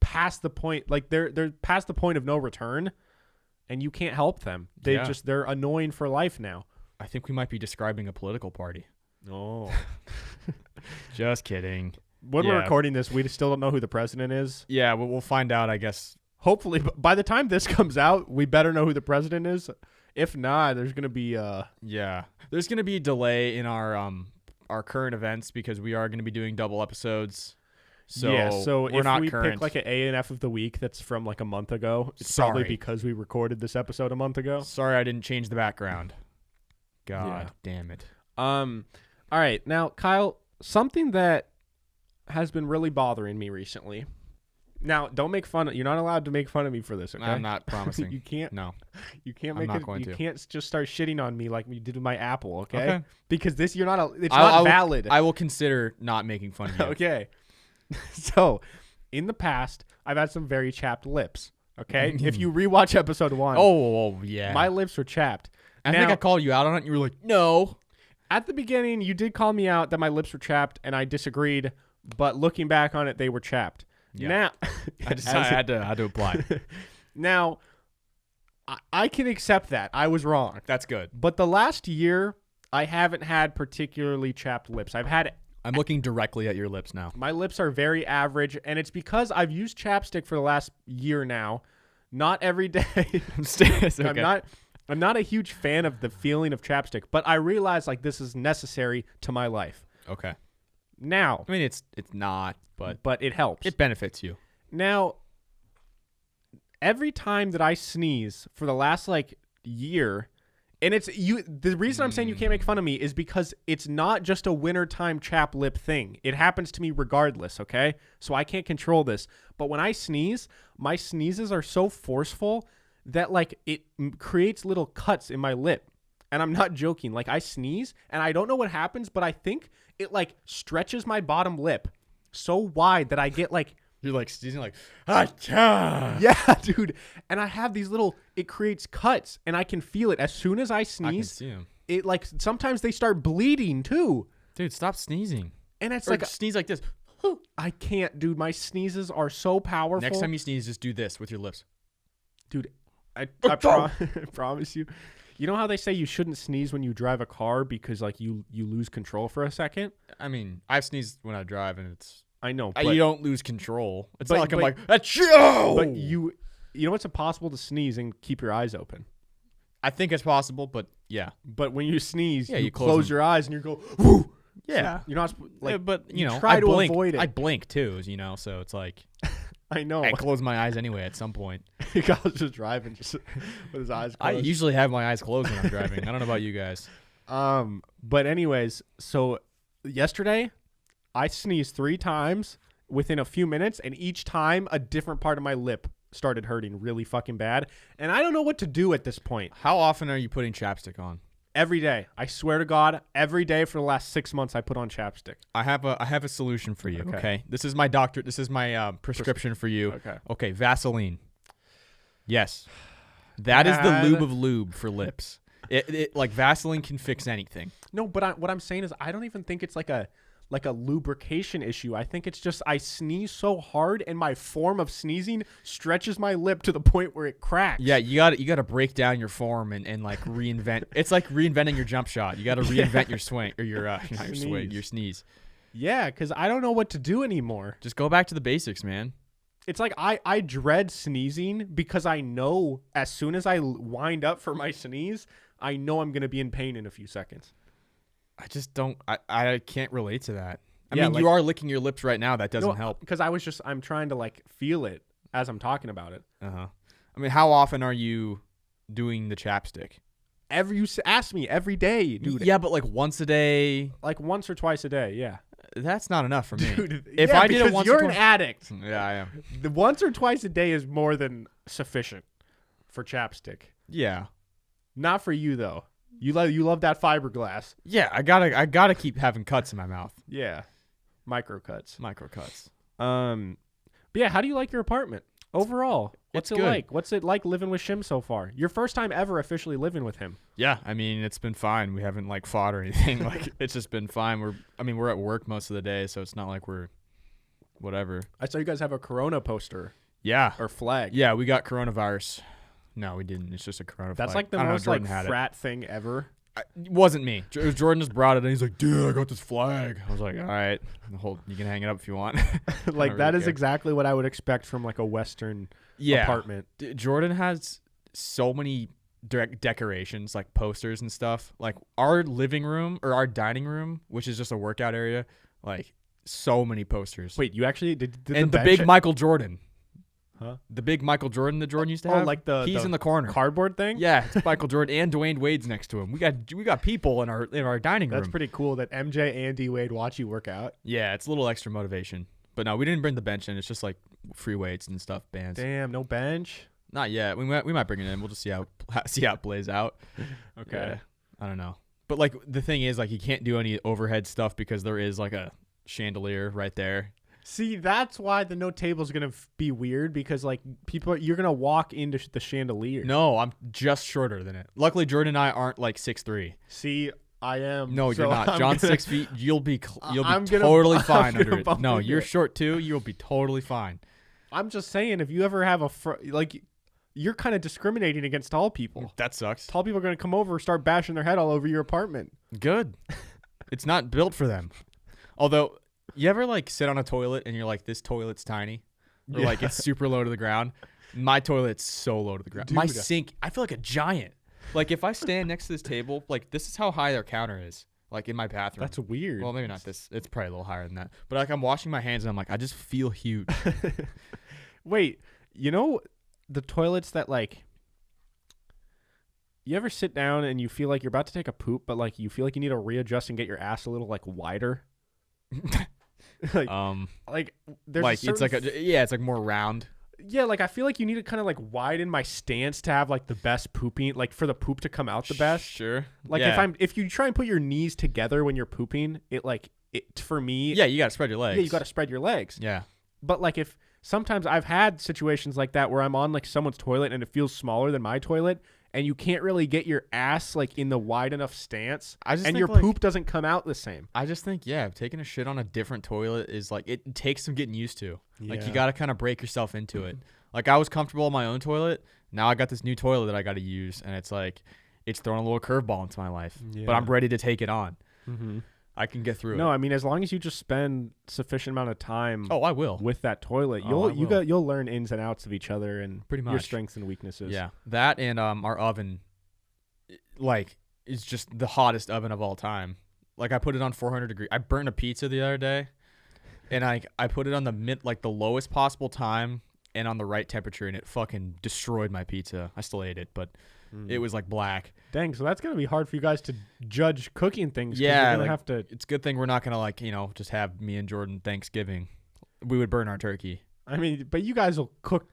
past the point. Like they're past the point of no return, and you can't help them. They're annoying for life now. I think we might be describing a political party. Oh, just kidding. when we're recording this, we still don't know who the president is. Yeah, we'll find out, I guess. Hopefully, by the time this comes out, we better know who the president is. If not, there's going to be there's going to be a delay in our current events because we are going to be doing double episodes. So we're not current. Pick like an A and F of the week that's from like a month ago, it's probably because we recorded this episode a month ago. Sorry, I didn't change the background. God damn it. All right, now Kyle, something that has been really bothering me recently. Now, don't make fun. You're not allowed to make fun of me for this. Okay, I'm not promising. You can't. No, you can't make it. You can't just start shitting on me like you did with my apple. Okay. Because this, you're not. It's not valid. I will consider not making fun of you. Okay. So, in the past, I've had some very chapped lips. Okay. If you rewatch episode 1. Oh yeah. My lips were chapped. I think I called you out on it. And you were like, no. At the beginning, you did call me out that my lips were chapped, and I disagreed. But looking back on it, they were chapped. Yeah. Now, I had to apply. Now, I can accept that. I was wrong. That's good. But the last year, I haven't had particularly chapped lips. I'm looking directly at your lips now. My lips are very average, and it's because I've used chapstick for the last year now. Not every day. Okay. I'm not a huge fan of the feeling of chapstick, but I realize like this is necessary to my life. Okay. Now, I mean, it's not, but it helps. It benefits you. Now, every time that I sneeze for the last like year, and the reason I'm saying you can't make fun of me is because it's not just a wintertime chap lip thing. It happens to me regardless, okay? So I can't control this. But when I sneeze, my sneezes are so forceful that like it creates little cuts in my lip. And I'm not joking. Like I sneeze and I don't know what happens, but I think it like stretches my bottom lip so wide that I get like you're like sneezing like ah, yeah, dude. And I have these little it creates cuts and I can feel it as soon as I sneeze. I can see them. It like sometimes they start bleeding too. Dude, stop sneezing. And it's or like sneeze like this. I can't, dude. My sneezes are so powerful. Next time you sneeze, just do this with your lips. Dude, I promise you. You know how they say you shouldn't sneeze when you drive a car because like you lose control for a second? I mean, I've sneezed when I drive and it's I know, but you don't lose control. It's not like I'm like, achoo! But you know it's impossible to sneeze and keep your eyes open. I think it's possible, but yeah. But when you sneeze, you close your eyes and you go, whoo! Yeah. So you're not like, yeah, but you know, try to avoid it. I blink too, you know, so it's like I know. I close my eyes anyway at some point. Kyle's just driving just with his eyes closed. I usually have my eyes closed when I'm driving. I don't know about you guys. But anyways, so yesterday I sneezed 3 times within a few minutes, and each time a different part of my lip started hurting really fucking bad. And I don't know what to do at this point. How often are you putting chapstick on? Every day. I swear to God, every day for the last 6 months I put on chapstick. I have a solution for you, okay? This is my doctor. This is my prescription for you. Okay, Vaseline. Yes. That is the lube of lube for lips. It like Vaseline can fix anything. No, but what I'm saying is I don't even think it's like a lubrication issue. I think it's just I sneeze so hard and my form of sneezing stretches my lip to the point where it cracks. Yeah, you got to break down your form and like reinvent. It's like reinventing your jump shot. You got to reinvent your swing or your not your swing, your sneeze. Yeah, cuz I don't know what to do anymore. Just go back to the basics, man. It's like I dread sneezing because I know as soon as I wind up for my sneeze, I know I'm going to be in pain in a few seconds. I just don't. I can't relate to that. I mean, like, you are licking your lips right now. That doesn't help. Because I'm trying to like feel it as I'm talking about it. I mean, how often are you doing the chapstick? You ask me every day, dude. Yeah, but like once a day, like once or twice a day. Yeah, that's not enough for me. Dude, if I did it once, you're an addict. Yeah, I am. The once or twice a day is more than sufficient for chapstick. Yeah, not for you though. You love that fiberglass. Yeah, I gotta keep having cuts in my mouth. Yeah, micro cuts. But yeah, how do you like your apartment overall? What's it good. like? What's it like living with Shim so far? Your first time ever officially living with him. Yeah, I mean it's been fine. We haven't like fought or anything. Like it's just been fine. We're at work most of the day, so it's not like we're whatever. I saw you guys have a Corona poster. Yeah, or flag. Yeah, we got coronavirus. No, we didn't. It's just a coronavirus. That's like the most like frat thing ever. It wasn't me. It was Jordan just brought it, and he's like, dude, I got this flag. I was like, all right, you can hang it up if you want. Like, that is exactly what I would expect from, like, a Western apartment. Jordan has so many decorations, like posters and stuff. Like, our living room or our dining room, which is just a workout area, like, so many posters. Wait, you actually did and the big Michael Jordan. Huh? The big Michael Jordan that Jordan used to have. Oh, like he's in the corner. Cardboard thing? Yeah, it's Michael Jordan and Dwayne Wade's next to him. We got people in our dining room. That's pretty cool that MJ and D Wade watch you work out. Yeah, it's a little extra motivation. But no, we didn't bring the bench in. It's just like free weights and stuff, bands. Damn, no bench? Not yet. We might bring it in. We'll just see how it plays out. Okay. Yeah, I don't know. But like the thing is, like, you can't do any overhead stuff because there is like a chandelier right there. See, that's why the no table is going to be weird, because like you're going to walk into the chandelier. No, I'm just shorter than it. Luckily, Jordan and I aren't like 6'3". See, I am. No, so you're not. John's 6 feet. You'll be I'm totally fine under it. bump No, into you're it. short too. You'll be totally fine. I'm just saying, if you ever have like, you're kind of discriminating against tall people. That sucks. Tall people are going to come over and start bashing their head all over your apartment. Good. It's not built for them. Although, you ever like sit on a toilet and you're like, this toilet's tiny? Or like it's super low to the ground? My toilet's so low to the ground. Dude. My sink, I feel like a giant. Like if I stand next to this table, like this is how high their counter is. Like in my bathroom. That's weird. Well, maybe not this. It's probably a little higher than that. But like I'm washing my hands and I'm like, I just feel huge. Wait, you know the toilets that like, you ever sit down and you feel like you're about to take a poop, but like you feel like you need to readjust and get your ass a little like wider? like there's like it's like it's like more round. Yeah, like I feel like you need to kind of like widen my stance to have like the best pooping, like for the poop to come out the best. Sure. Like if you try and put your knees together when you're pooping, it for me. Yeah, you gotta spread your legs. Yeah, you gotta spread your legs. Yeah. But like if sometimes I've had situations like that where I'm on like someone's toilet and it feels smaller than my toilet, and you can't really get your ass like in the wide enough stance, and your poop doesn't come out the same. I just think, taking a shit on a different toilet is like, it takes some getting used to. Yeah. Like you got to kind of break yourself into it. Like I was comfortable in my own toilet. Now I got this new toilet that I got to use, and it's like, it's throwing a little curveball into my life, but I'm ready to take it on. Mm-hmm. I can get through it. No, I mean, as long as you just spend sufficient amount of time. Oh, I will. With that toilet, you'll learn ins and outs of each other and pretty much your strengths and weaknesses. Yeah, that and our oven, like, is just the hottest oven of all time. Like I put it on 400 degrees. I burnt a pizza the other day, and I put it on the lowest possible time and on the right temperature, and it fucking destroyed my pizza. I still ate it, but it was like black. Dang, so that's gonna be hard for you guys to judge cooking things. Yeah, you're gonna have to. It's a good thing we're not gonna just have me and Jordan Thanksgiving. We would burn our turkey. I mean, but you guys will cook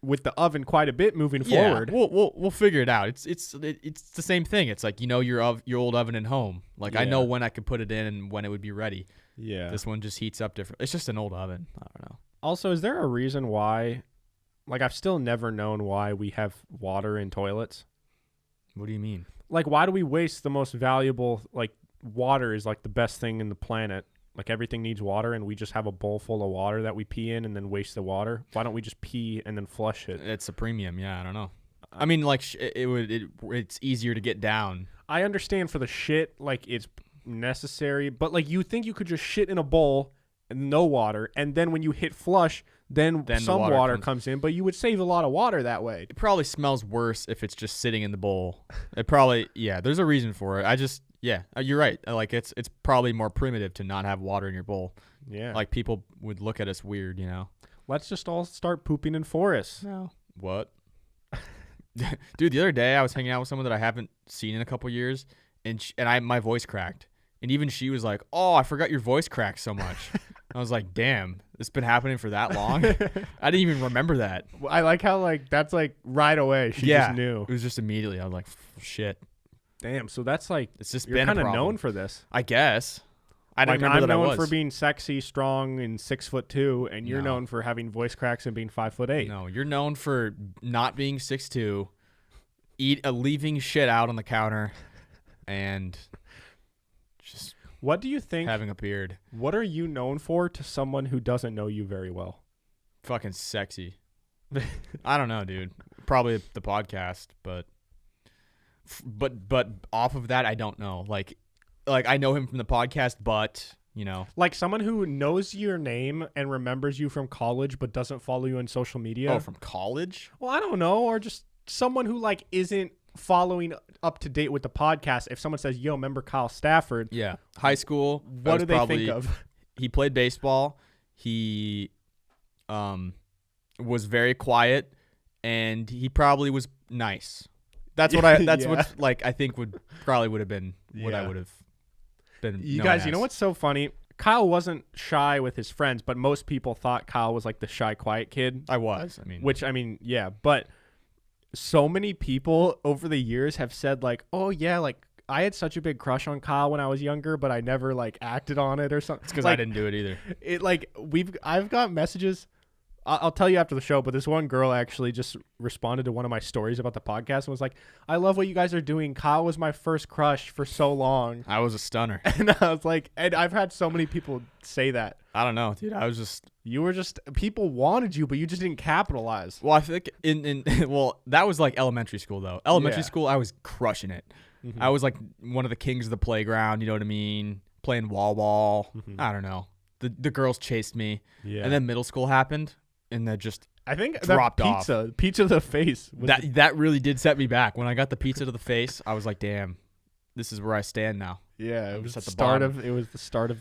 with the oven quite a bit moving forward. We'll figure it out. It's the same thing. It's like your old oven at home. Like I know when I could put it in and when it would be ready. Yeah, this one just heats up different. It's just an old oven. I don't know. Also, is there a reason why? Like I've still never known why we have water in toilets. What do you mean? Like, why do we waste the most valuable, like, water is, like, the best thing in the planet. Like, everything needs water, and we just have a bowl full of water that we pee in and then waste the water. Why don't we just pee and then flush it? It's a premium, I don't know. I mean, like, it's easier to get down. I understand for the shit, like, it's necessary, but, like, you think you could just shit in a bowl and no water, and then when you hit flush, then some water comes in, but you would save a lot of water that way. It probably smells worse if it's just sitting in the bowl. It probably, there's a reason for it. You're right. Like it's probably more primitive to not have water in your bowl. Yeah. Like people would look at us weird, Let's just all start pooping in forests. No. What? Dude, the other day I was hanging out with someone that I haven't seen in a couple years, and my voice cracked. And even she was like, "Oh, I forgot your voice cracked so much." I was like, "Damn, it's been happening for that long." I didn't even remember that. I like how that's like right away. She just knew. It was just immediately. I was like, "Shit." Damn. So that's like it's just you're kind of known for this. I guess. I don't remember that I was. I'm known for being sexy, strong, and 6'2", and you're known for having voice cracks and being 5'8". No, you're known for not being 6'2", leaving shit out on the counter, and just what do you think having a beard. What are you known for to someone who doesn't know you very well? Fucking sexy. I don't know, dude. Probably the podcast, but but off of that, I don't know. Like I know him from the podcast, but like someone who knows your name and remembers you from college, but doesn't follow you on social media. Oh, from college? Well, I don't know, or just someone who like isn't following up to date with the podcast. If someone says, "Yo, remember Kyle Stafford?" Yeah, high school. What do they think of? He played baseball. He was very quiet, and he probably was nice. That's what what like I think would have been what I would have been. You guys, you know what's so funny? Kyle wasn't shy with his friends, but most people thought Kyle was like the shy, quiet kid. I was. Yeah, but so many people over the years have said like, "Oh yeah, like I had such a big crush on Kyle when I was younger, but I never like acted on it or something." It's because like, I didn't do it either. I've got messages. I'll tell you after the show, but this one girl actually just responded to one of my stories about the podcast and was like, "I love what you guys are doing. Kyle was my first crush for so long." I was a stunner. And I was like, and I've had so many people say that. I don't know, dude. You were just, people wanted you, but you just didn't capitalize. Well, I think that was like elementary school though. Elementary school, I was crushing it. Mm-hmm. I was like one of the kings of the playground. You know what I mean? Playing wall ball. Mm-hmm. I don't know. The girls chased me. Yeah. And then middle school happened. And that just dropped off. Pizza to the face. That really did set me back. When I got the pizza to the face, I was like, damn, this is where I stand now. Yeah, it was the start of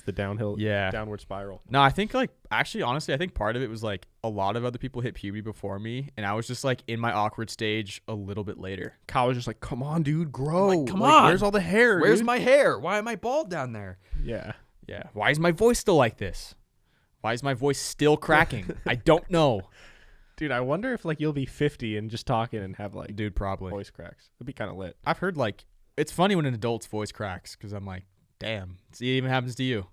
the downward spiral. No, I think honestly, I think part of it was like a lot of other people hit puberty before me, and I was just like in my awkward stage a little bit later. Kyle was just like, "Come on, dude, grow. Like, come on. Where's all the hair? Where's my hair? Why am I bald down there?" Yeah. Yeah. Why is my voice still like this? Why is my voice still cracking? I don't know. Dude, I wonder if like you'll be 50 and just talking and have like probably voice cracks. It'd be kind of lit. I've heard like it's funny when an adult's voice cracks because I'm like, damn, see, it even happens to you.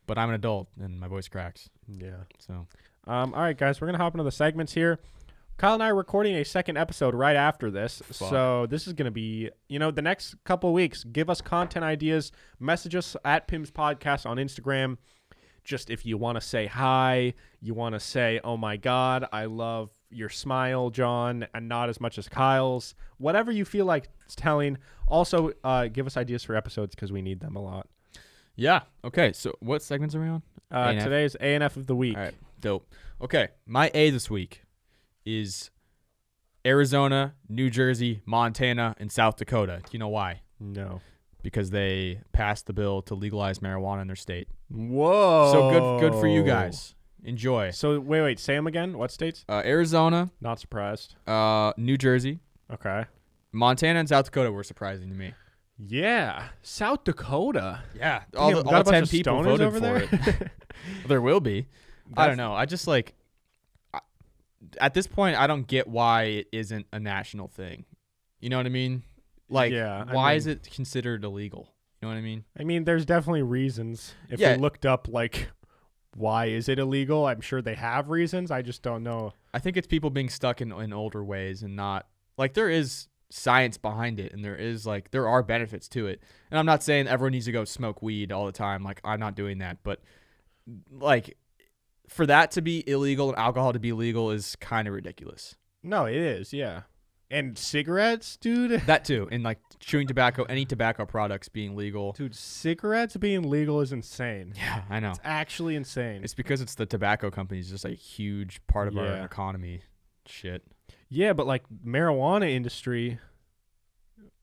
But I'm an adult and my voice cracks. Yeah. So, all right, guys, we're gonna hop into the segments here. Kyle and I are recording a second episode right after this. Fuck. So this is going to be, the next couple of weeks. Give us content ideas. Message us at PIMS Podcast on Instagram. Just if you want to say hi, you want to say, "Oh my God, I love your smile, John," and not as much as Kyle's. Whatever you feel like telling. Also, give us ideas for episodes because we need them a lot. Yeah. Okay. So what segments are we on? Today's A&F of the week. All right. Dope. Okay. My A this week is Arizona, New Jersey, Montana, and South Dakota. Do you know why? No. Because they passed the bill to legalize marijuana in their state. Whoa. So good for you guys. Enjoy. So wait, say them again. What states? Arizona. Not surprised. New Jersey. Okay. Montana and South Dakota were surprising to me. Yeah. South Dakota. Yeah. All 10 people voted over for it. There will be. I don't know. I just like, at this point, I don't get why it isn't a national thing. You know what I mean? Like, why is it considered illegal? You know what I mean? I mean, there's definitely reasons. If we looked up, like, why is it illegal? I'm sure they have reasons. I just don't know. I think it's people being stuck in older ways and not, like, there is science behind it, and there are benefits to it. And I'm not saying everyone needs to go smoke weed all the time. Like, I'm not doing that. But, like, for that to be illegal and alcohol to be legal is kind of ridiculous. No, it is, yeah. And cigarettes, dude. That too. And like chewing tobacco, any tobacco products being legal. Dude, cigarettes being legal is insane. Yeah, I know. It's actually insane. It's because it's the tobacco companies, just a huge part of our economy. Shit. Yeah, but like marijuana industry,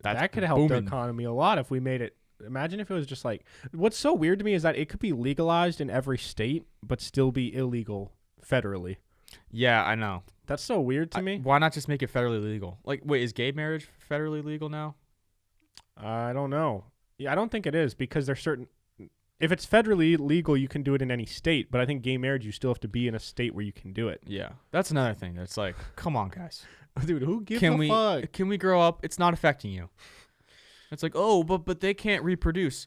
that could help the economy a lot if we made it. Imagine if it was just like, what's so weird to me is that it could be legalized in every state, but still be illegal federally. Yeah, I know. That's so weird to me. Why not just make it federally legal? Like, wait, is gay marriage federally legal now? I don't know. Yeah, I don't think it is because there's certain. If it's federally legal, you can do it in any state. But I think gay marriage, you still have to be in a state where you can do it. Yeah, that's another thing. That's like, come on, guys. Dude, who gives a fuck? Can we grow up? It's not affecting you. It's like, oh, but they can't reproduce.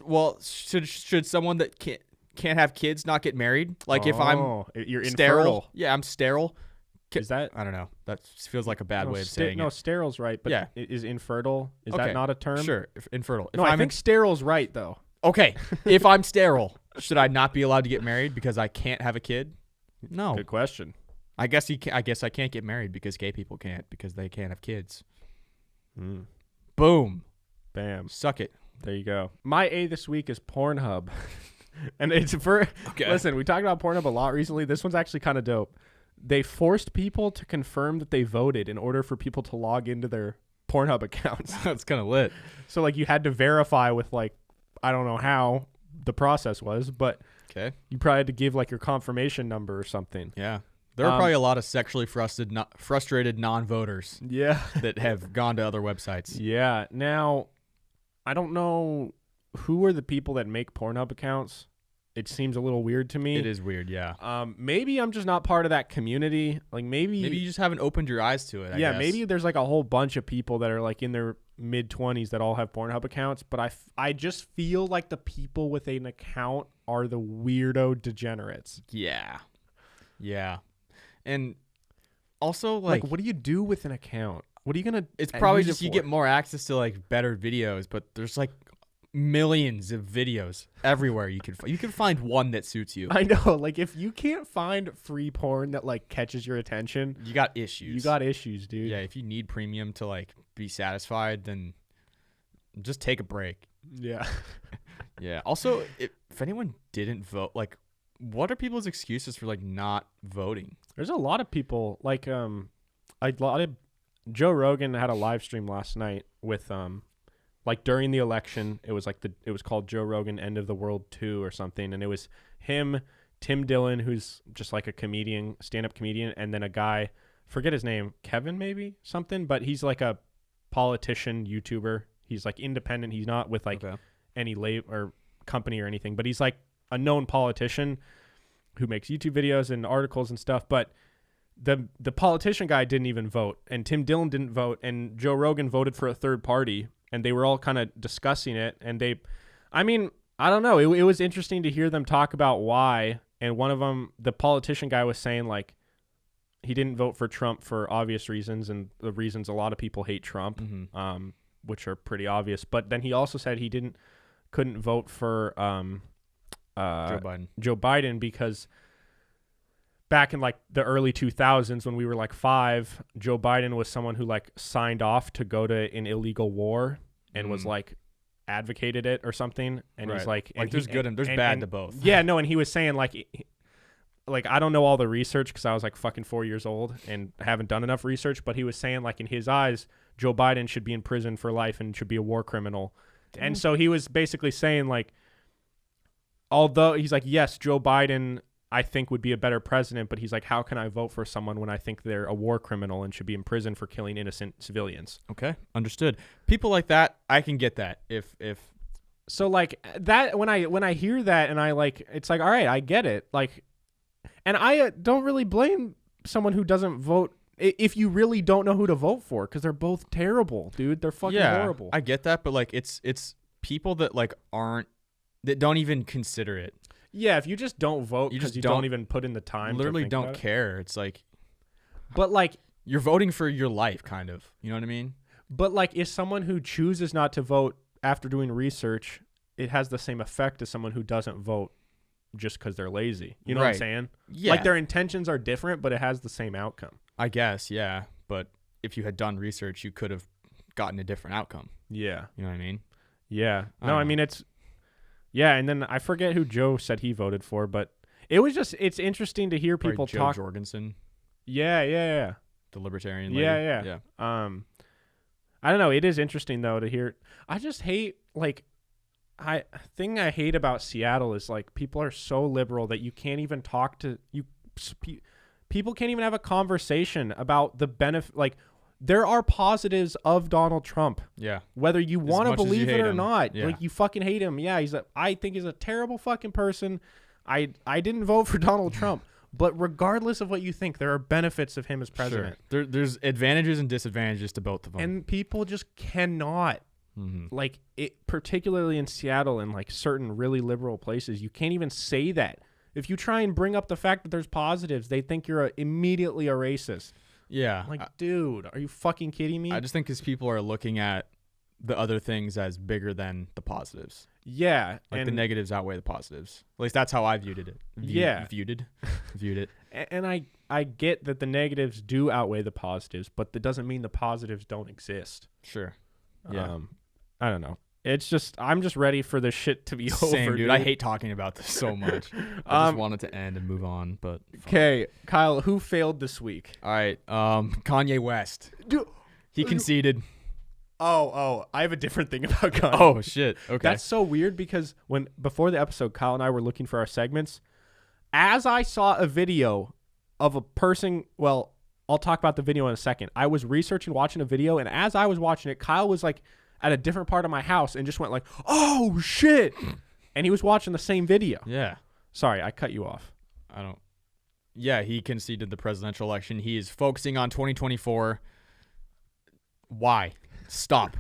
Well, should someone that can't have kids not get married? Like if you're sterile, infertile. Yeah, I'm sterile. Is that? I don't know. That feels like a bad way of saying it. No, sterile's right, but is infertile? Is that not a term? Sure, infertile. No, I think sterile's right though. Okay, if I'm sterile, should I not be allowed to get married because I can't have a kid? No. Good question. I guess I can't get married because gay people can't because they can't have kids. Boom. Bam. Suck it. There you go. My A this week is Pornhub. And it's for listen, we talked about Pornhub a lot recently. This one's actually kind of dope. They forced people to confirm that they voted in order for people to log into their Pornhub accounts. That's kind of lit. So like you had to verify with like, I don't know how the process was, but you probably had to give like your confirmation number or something. Yeah. There are probably a lot of sexually frustrated non-voters that have gone to other websites. Yeah. Now, I don't know who are the people that make Pornhub accounts. It seems a little weird to me. It is weird, yeah. Maybe I'm just not part of that community. Like maybe you just haven't opened your eyes to it, I guess. Maybe there's like a whole bunch of people that are like in their mid-20s that all have Pornhub accounts, but I just feel like the people with an account are the weirdo degenerates. Yeah. Yeah. And also like what do you do with an account? What are you going to It's probably just you get more access to like better videos, but there's like millions of videos everywhere you can find one that suits you. I know, like if you can't find free porn that like catches your attention, you got issues. You got issues, dude. Yeah, if you need premium to like be satisfied, then just take a break. Yeah. Yeah. Also, if anyone didn't vote, like what are people's excuses for like not voting? There's a lot of people like Joe Rogan had a live stream last night with like during the election. It was like it was called Joe Rogan End of the World 2 or something, and it was him, Tim Dillon, who's just like a comedian, stand-up comedian, and then a guy, forget his name, Kevin maybe something, but he's like a politician YouTuber. He's like independent. He's not with like any label or company or anything, but he's like a known politician who makes YouTube videos and articles and stuff. But the politician guy didn't even vote, and Tim Dillon didn't vote, and Joe Rogan voted for a third party, and they were all kind of discussing it. And I don't know. It was interesting to hear them talk about why. And one of them, the politician guy, was saying like he didn't vote for Trump for obvious reasons, and the reasons a lot of people hate Trump, which are pretty obvious. But then he also said he couldn't vote for Joe Biden because back in like the early 2000s when we were like 5, Joe Biden was someone who like signed off to go to an illegal war and was like advocated it or something. And he's like, there's good and there's bad to both. Yeah, no. And he was saying like I don't know all the research because I was like fucking 4 years old and haven't done enough research, but he was saying like in his eyes, Joe Biden should be in prison for life and should be a war criminal. Damn. And so he was basically saying like, although he's like, yes, Joe Biden I think would be a better president, but he's like, how can I vote for someone when I think they're a war criminal and should be in prison for killing innocent civilians? Okay, understood. People like that, I can get that. If so, like that when I hear that and I like, it's like, all right, I get it. Like, and I don't really blame someone who doesn't vote if you really don't know who to vote for, because they're both terrible, dude. They're fucking horrible. I get that, but like it's people that like that don't even consider it. Yeah, if you just don't vote because you don't even put in the time, literally don't care. It's like, but like you're voting for your life, kind of. You know what I mean? But like, if someone who chooses not to vote after doing research, it has the same effect as someone who doesn't vote just because they're lazy. You know what I'm saying? Yeah. Like their intentions are different, but it has the same outcome. I guess, yeah. But if you had done research, you could have gotten a different outcome. Yeah. You know what I mean? Yeah. No, I mean it's. Yeah, and then I forget who Joe said he voted for, but it's interesting to hear people talk. Joe Jorgensen. Yeah. The libertarian lady. Yeah. I don't know. It is interesting though to hear. I just hate I hate about Seattle is like people are so liberal that you can't even talk to you. People can't even have a conversation about the benefit. Like there are positives of Donald Trump. Yeah. Whether you want to believe it or not. Yeah. Like you fucking hate him. Yeah. I think he's a terrible fucking person. I didn't vote for Donald Trump. But regardless of what you think, there are benefits of him as president. Sure. There's advantages and disadvantages to both of them. And people just cannot. Like it, particularly in Seattle and like certain really liberal places, you can't even say that. If you try and bring up the fact that there's positives, they think you're immediately a racist. Yeah. Like, dude, are you fucking kidding me? I just think because people are looking at the other things as bigger than the positives. Yeah. Like the negatives outweigh the positives. At least that's how I viewed it. Viewed it. And I get that the negatives do outweigh the positives, but that doesn't mean the positives don't exist. Sure. Yeah. I don't know. It's just I'm just ready for this shit to be Same, over, dude. I hate talking about this so much. I just want it to end and move on. But okay, Kyle, who failed this week? All right. Kanye West. He conceded. Oh, I have a different thing about Kanye. Oh shit. Okay. That's so weird because before the episode, Kyle and I were looking for our segments. As I saw a video of a person, well, I'll talk about the video in a second. I was researching, watching a video, and as I was watching it, Kyle was like at a different part of my house and just went like, "Oh shit!" And he was watching the same video. Yeah. Sorry, I cut you off. Yeah, he conceded the presidential election. He is focusing on 2024. Why? Stop.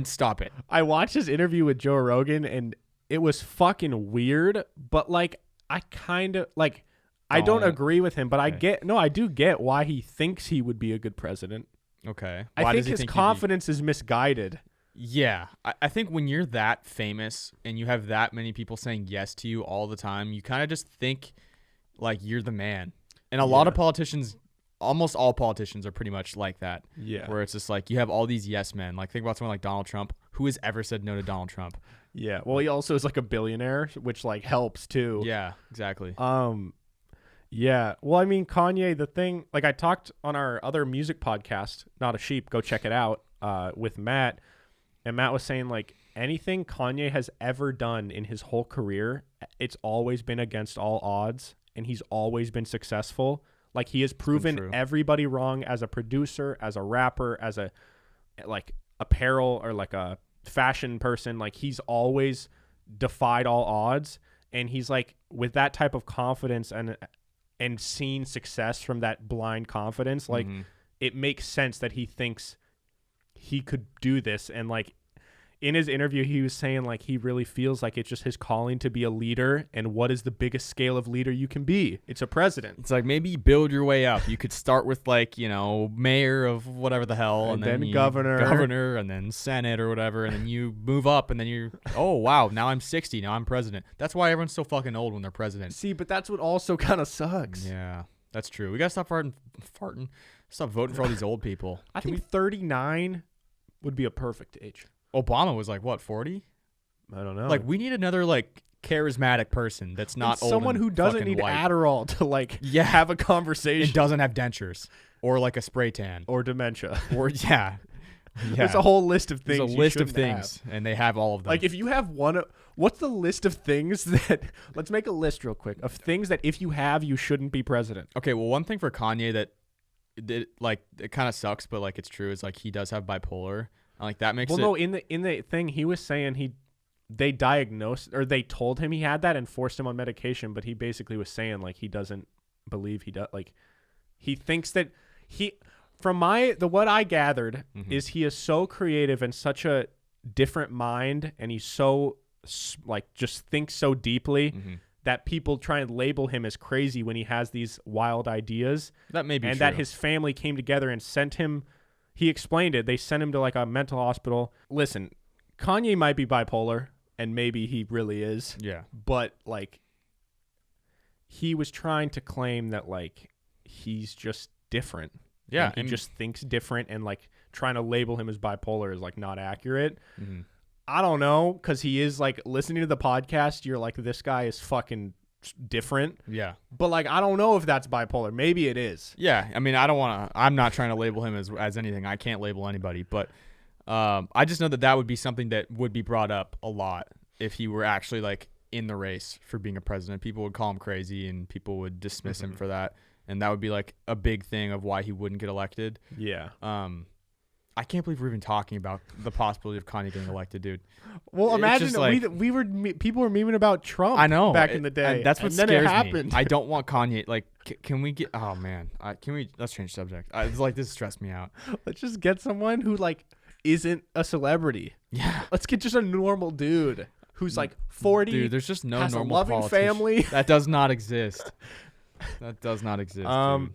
Stop it. I watched his interview with Joe Rogan, and it was fucking weird, but like I kind of like I don't agree with him, but Okay. I do get why he thinks he would be a good president. Okay. I Why think does he his think confidence is misguided. Yeah. I think when you're that famous and you have that many people saying yes to you all the time, you kind of just think like you're the man. And a lot of politicians, almost all politicians are pretty much like that. Yeah. Where it's just like you have all these yes men. Like think about someone like Donald Trump. Who has ever said no to Donald Trump? Yeah. Well, he also is like a billionaire, which like helps too. Yeah, exactly. Yeah. Well, I mean, Kanye, the thing, like I talked on our other music podcast, Not a Sheep, go check it out, with Matt. And Matt was saying like anything Kanye has ever done in his whole career, it's always been against all odds and he's always been successful. Like he has proven everybody wrong as a producer, as a rapper, as a like apparel or like a fashion person. Like he's always defied all odds. And he's like with that type of confidence and seeing success from that blind confidence, like it makes sense that he thinks he could do this. And like in his interview, he was saying like he really feels like it's just his calling to be a leader. And what is the biggest scale of leader you can be? It's a president. It's like maybe build your way up. You could start with like, mayor of whatever the hell, and then governor, and then Senate or whatever, and then you move up, and then you're, oh wow, now I'm 60, now I'm president. That's why everyone's so fucking old when they're president. See, but that's what also kind of sucks. Yeah, that's true. We gotta stop farting. Stop voting for all these old people. I think 39 would be a perfect age. Obama was like what, 40? I don't know. Like we need another like charismatic person that's not old, someone who doesn't need white. Adderall to like have a conversation. It doesn't have dentures or like a spray tan or dementia or There's a whole list of things. There's a list of things, and they have all of them. Like if you have one, what's the list of things that? Let's make a list real quick of things that if you have, you shouldn't be president. Okay, well, one thing for Kanye that it kind of sucks, but like it's true is like he does have bipolar. Like that makes no, in the thing he was saying they diagnosed or they told him he had that and forced him on medication, but he basically was saying like he doesn't believe he does. Like he thinks that from what I gathered is he is so creative and such a different mind, and he's so like just thinks so deeply that people try and label him as crazy when he has these wild ideas. That may be and true. That his family came together and sent him. He explained it. They sent him to like a mental hospital. Listen, Kanye might be bipolar, and maybe he really is. Yeah. But like, he was trying to claim that like he's just different. Yeah. And he just thinks different, and like trying to label him as bipolar is like not accurate. I don't know, because he is like listening to the podcast. You're like, this guy is fucking different. Yeah. But like, I don't know if that's bipolar. Maybe it is. Yeah. I mean, I'm not trying to label him as anything. I can't label anybody, but I just know that would be something that would be brought up a lot if he were actually like in the race for being a president. People would call him crazy and people would dismiss him for that. And that would be like a big thing of why he wouldn't get elected. Yeah. I can't believe we're even talking about the possibility of Kanye getting elected, dude. Well, imagine people were memeing about Trump. I know back in the day. That's what scares then it happened. Me. I don't want Kanye. Like, can we get? Oh man, let's change subject. It's like this stressed me out. Let's just get someone who like isn't a celebrity. Yeah. Let's get just a normal dude who's like 40. Dude, there's just no has normal a loving family. That does not exist. That does not exist. Dude.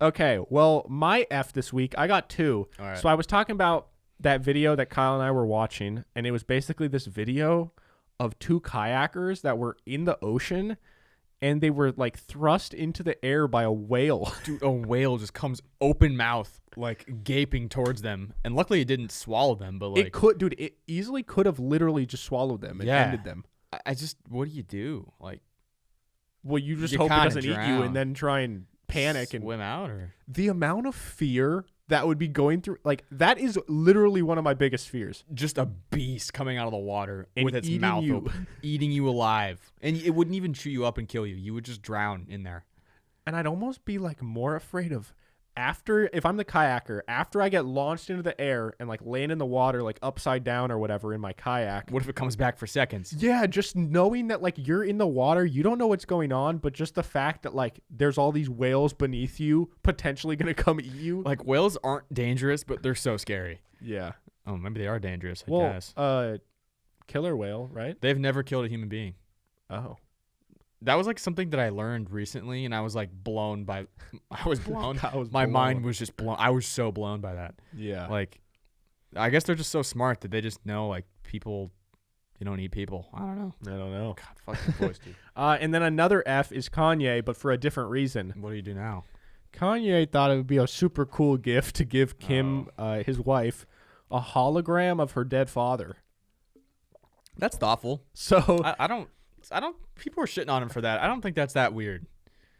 Okay, well, my F this week, I got two. All right. So I was talking about that video that Kyle and I were watching, and it was basically this video of two kayakers that were in the ocean, and they were like thrust into the air by a whale. Dude, a whale just comes open mouth, like gaping towards them. And luckily it didn't swallow them, but like it easily could have literally just swallowed them and ended them. I just, what do you do? Like, well, you just hope it doesn't eat you and then try and panic and swim out, or the amount of fear that would be going through, like, that is literally one of my biggest fears. Just a beast coming out of the water and with its mouth open, eating you alive. And it wouldn't even chew you up and kill you. You would just drown in there. And I'd almost be like more afraid of if I'm the kayaker, after I get launched into the air and like land in the water, like upside down or whatever in my kayak. What if it comes back for seconds? Yeah, just knowing that like you're in the water, you don't know what's going on, but just the fact that like there's all these whales beneath you potentially going to come eat you. Like, whales aren't dangerous, but they're so scary. Yeah. Oh, maybe they are dangerous, I guess. Killer whale, right? They've never killed a human being. Oh. That was like something that I learned recently, and I was like blown. My mind was just blown. I was so blown by that. Yeah. Like, I guess they're just so smart that they just know, like, people, you don't eat people. I don't know. God, fuck the boys, dude. And then another F is Kanye, but for a different reason. What do you do now? Kanye thought it would be a super cool gift to give Kim, his wife, a hologram of her dead father. That's thoughtful. So I don't. People are shitting on him for that. I don't think that's that weird.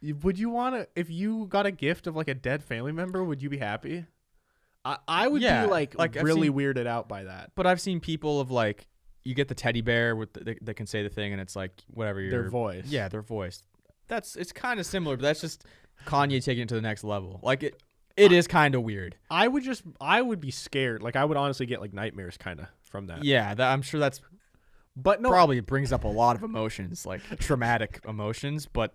Would you want to, if you got a gift of like a dead family member, would you be happy? I would be like really weirded out by that. But I've seen people of like, you get the teddy bear with that can say the thing, and it's like whatever their voice. Yeah, their voice. It's kind of similar, but that's just Kanye taking it to the next level. Like it is kind of weird. I would be scared. Like I would honestly get like nightmares kind of from that. Yeah, I'm sure that's. But no, probably brings up a lot of emotions, like traumatic emotions. But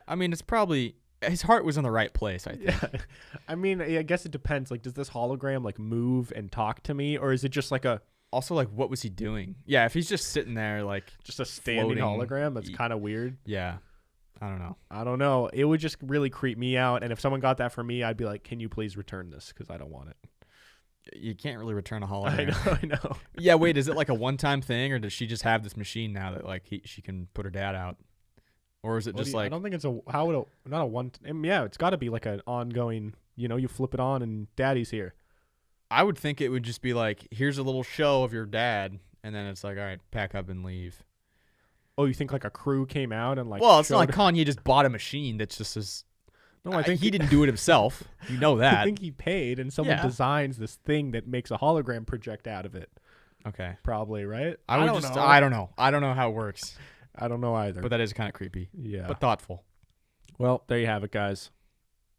I mean, it's probably his heart was in the right place, I think. Yeah. I mean, I guess it depends. Like, does this hologram like move and talk to me, or is it just like a? Also, like, what was he doing? Yeah, if he's just sitting there, like just a standing hologram, that's kind of weird. Yeah, I don't know. It would just really creep me out. And if someone got that for me, I'd be like, "Can you please return this? Because I don't want it." You can't really return a hologram. I know. Yeah, wait, is it like a one-time thing, or does she just have this machine now that like she can put her dad out? Or is it just like... I don't think it's not a one... Yeah, it's got to be like an ongoing, you flip it on and daddy's here. I would think it would just be like, here's a little show of your dad, and then it's like, all right, pack up and leave. Oh, you think like a crew came out and like... Well, it's not like Kanye just bought a machine that's just as... No, I think he didn't do it himself. You know that. I think he paid, and someone designs this thing that makes a hologram project out of it. Okay. Probably, right? I don't know. I don't know how it works. I don't know either. But that is kind of creepy. Yeah. But thoughtful. Well, there you have it, guys.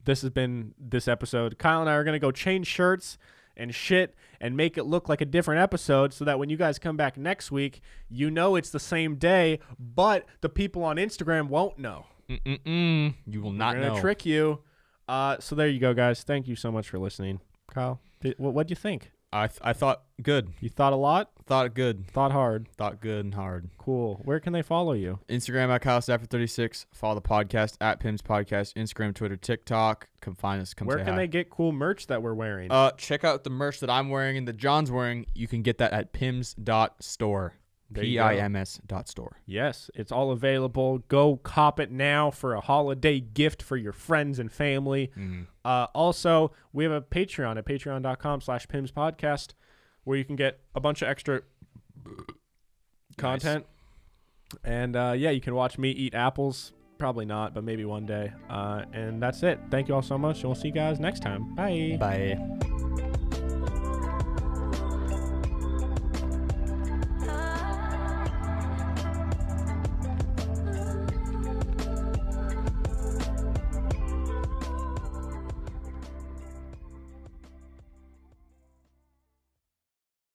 This has been this episode. Kyle and I are going to go change shirts and shit and make it look like a different episode so that when you guys come back next week, it's the same day, but the people on Instagram won't know. You will not know. We're going to trick you. So there you go, guys. Thank you so much for listening. Kyle, what'd you think? I thought good. You thought a lot? Thought good. Thought hard. Thought good and hard. Cool. Where can they follow you? Instagram at KyleStafford36. Follow the podcast at PIMS Podcast. Instagram, Twitter, TikTok. Come find us. Where can they get cool merch that we're wearing? Check out the merch that I'm wearing and that John's wearing. You can get that at pims.store. PIMS.store. Yes, it's all available. Go cop it now for a holiday gift for your friends and family. Also, we have a Patreon at patreon.com/PIMS podcast where you can get a bunch of extra content. Nice. And you can watch me eat apples. Probably not, but maybe one day. And that's it. Thank you all so much. And we'll see you guys next time. Bye. Bye.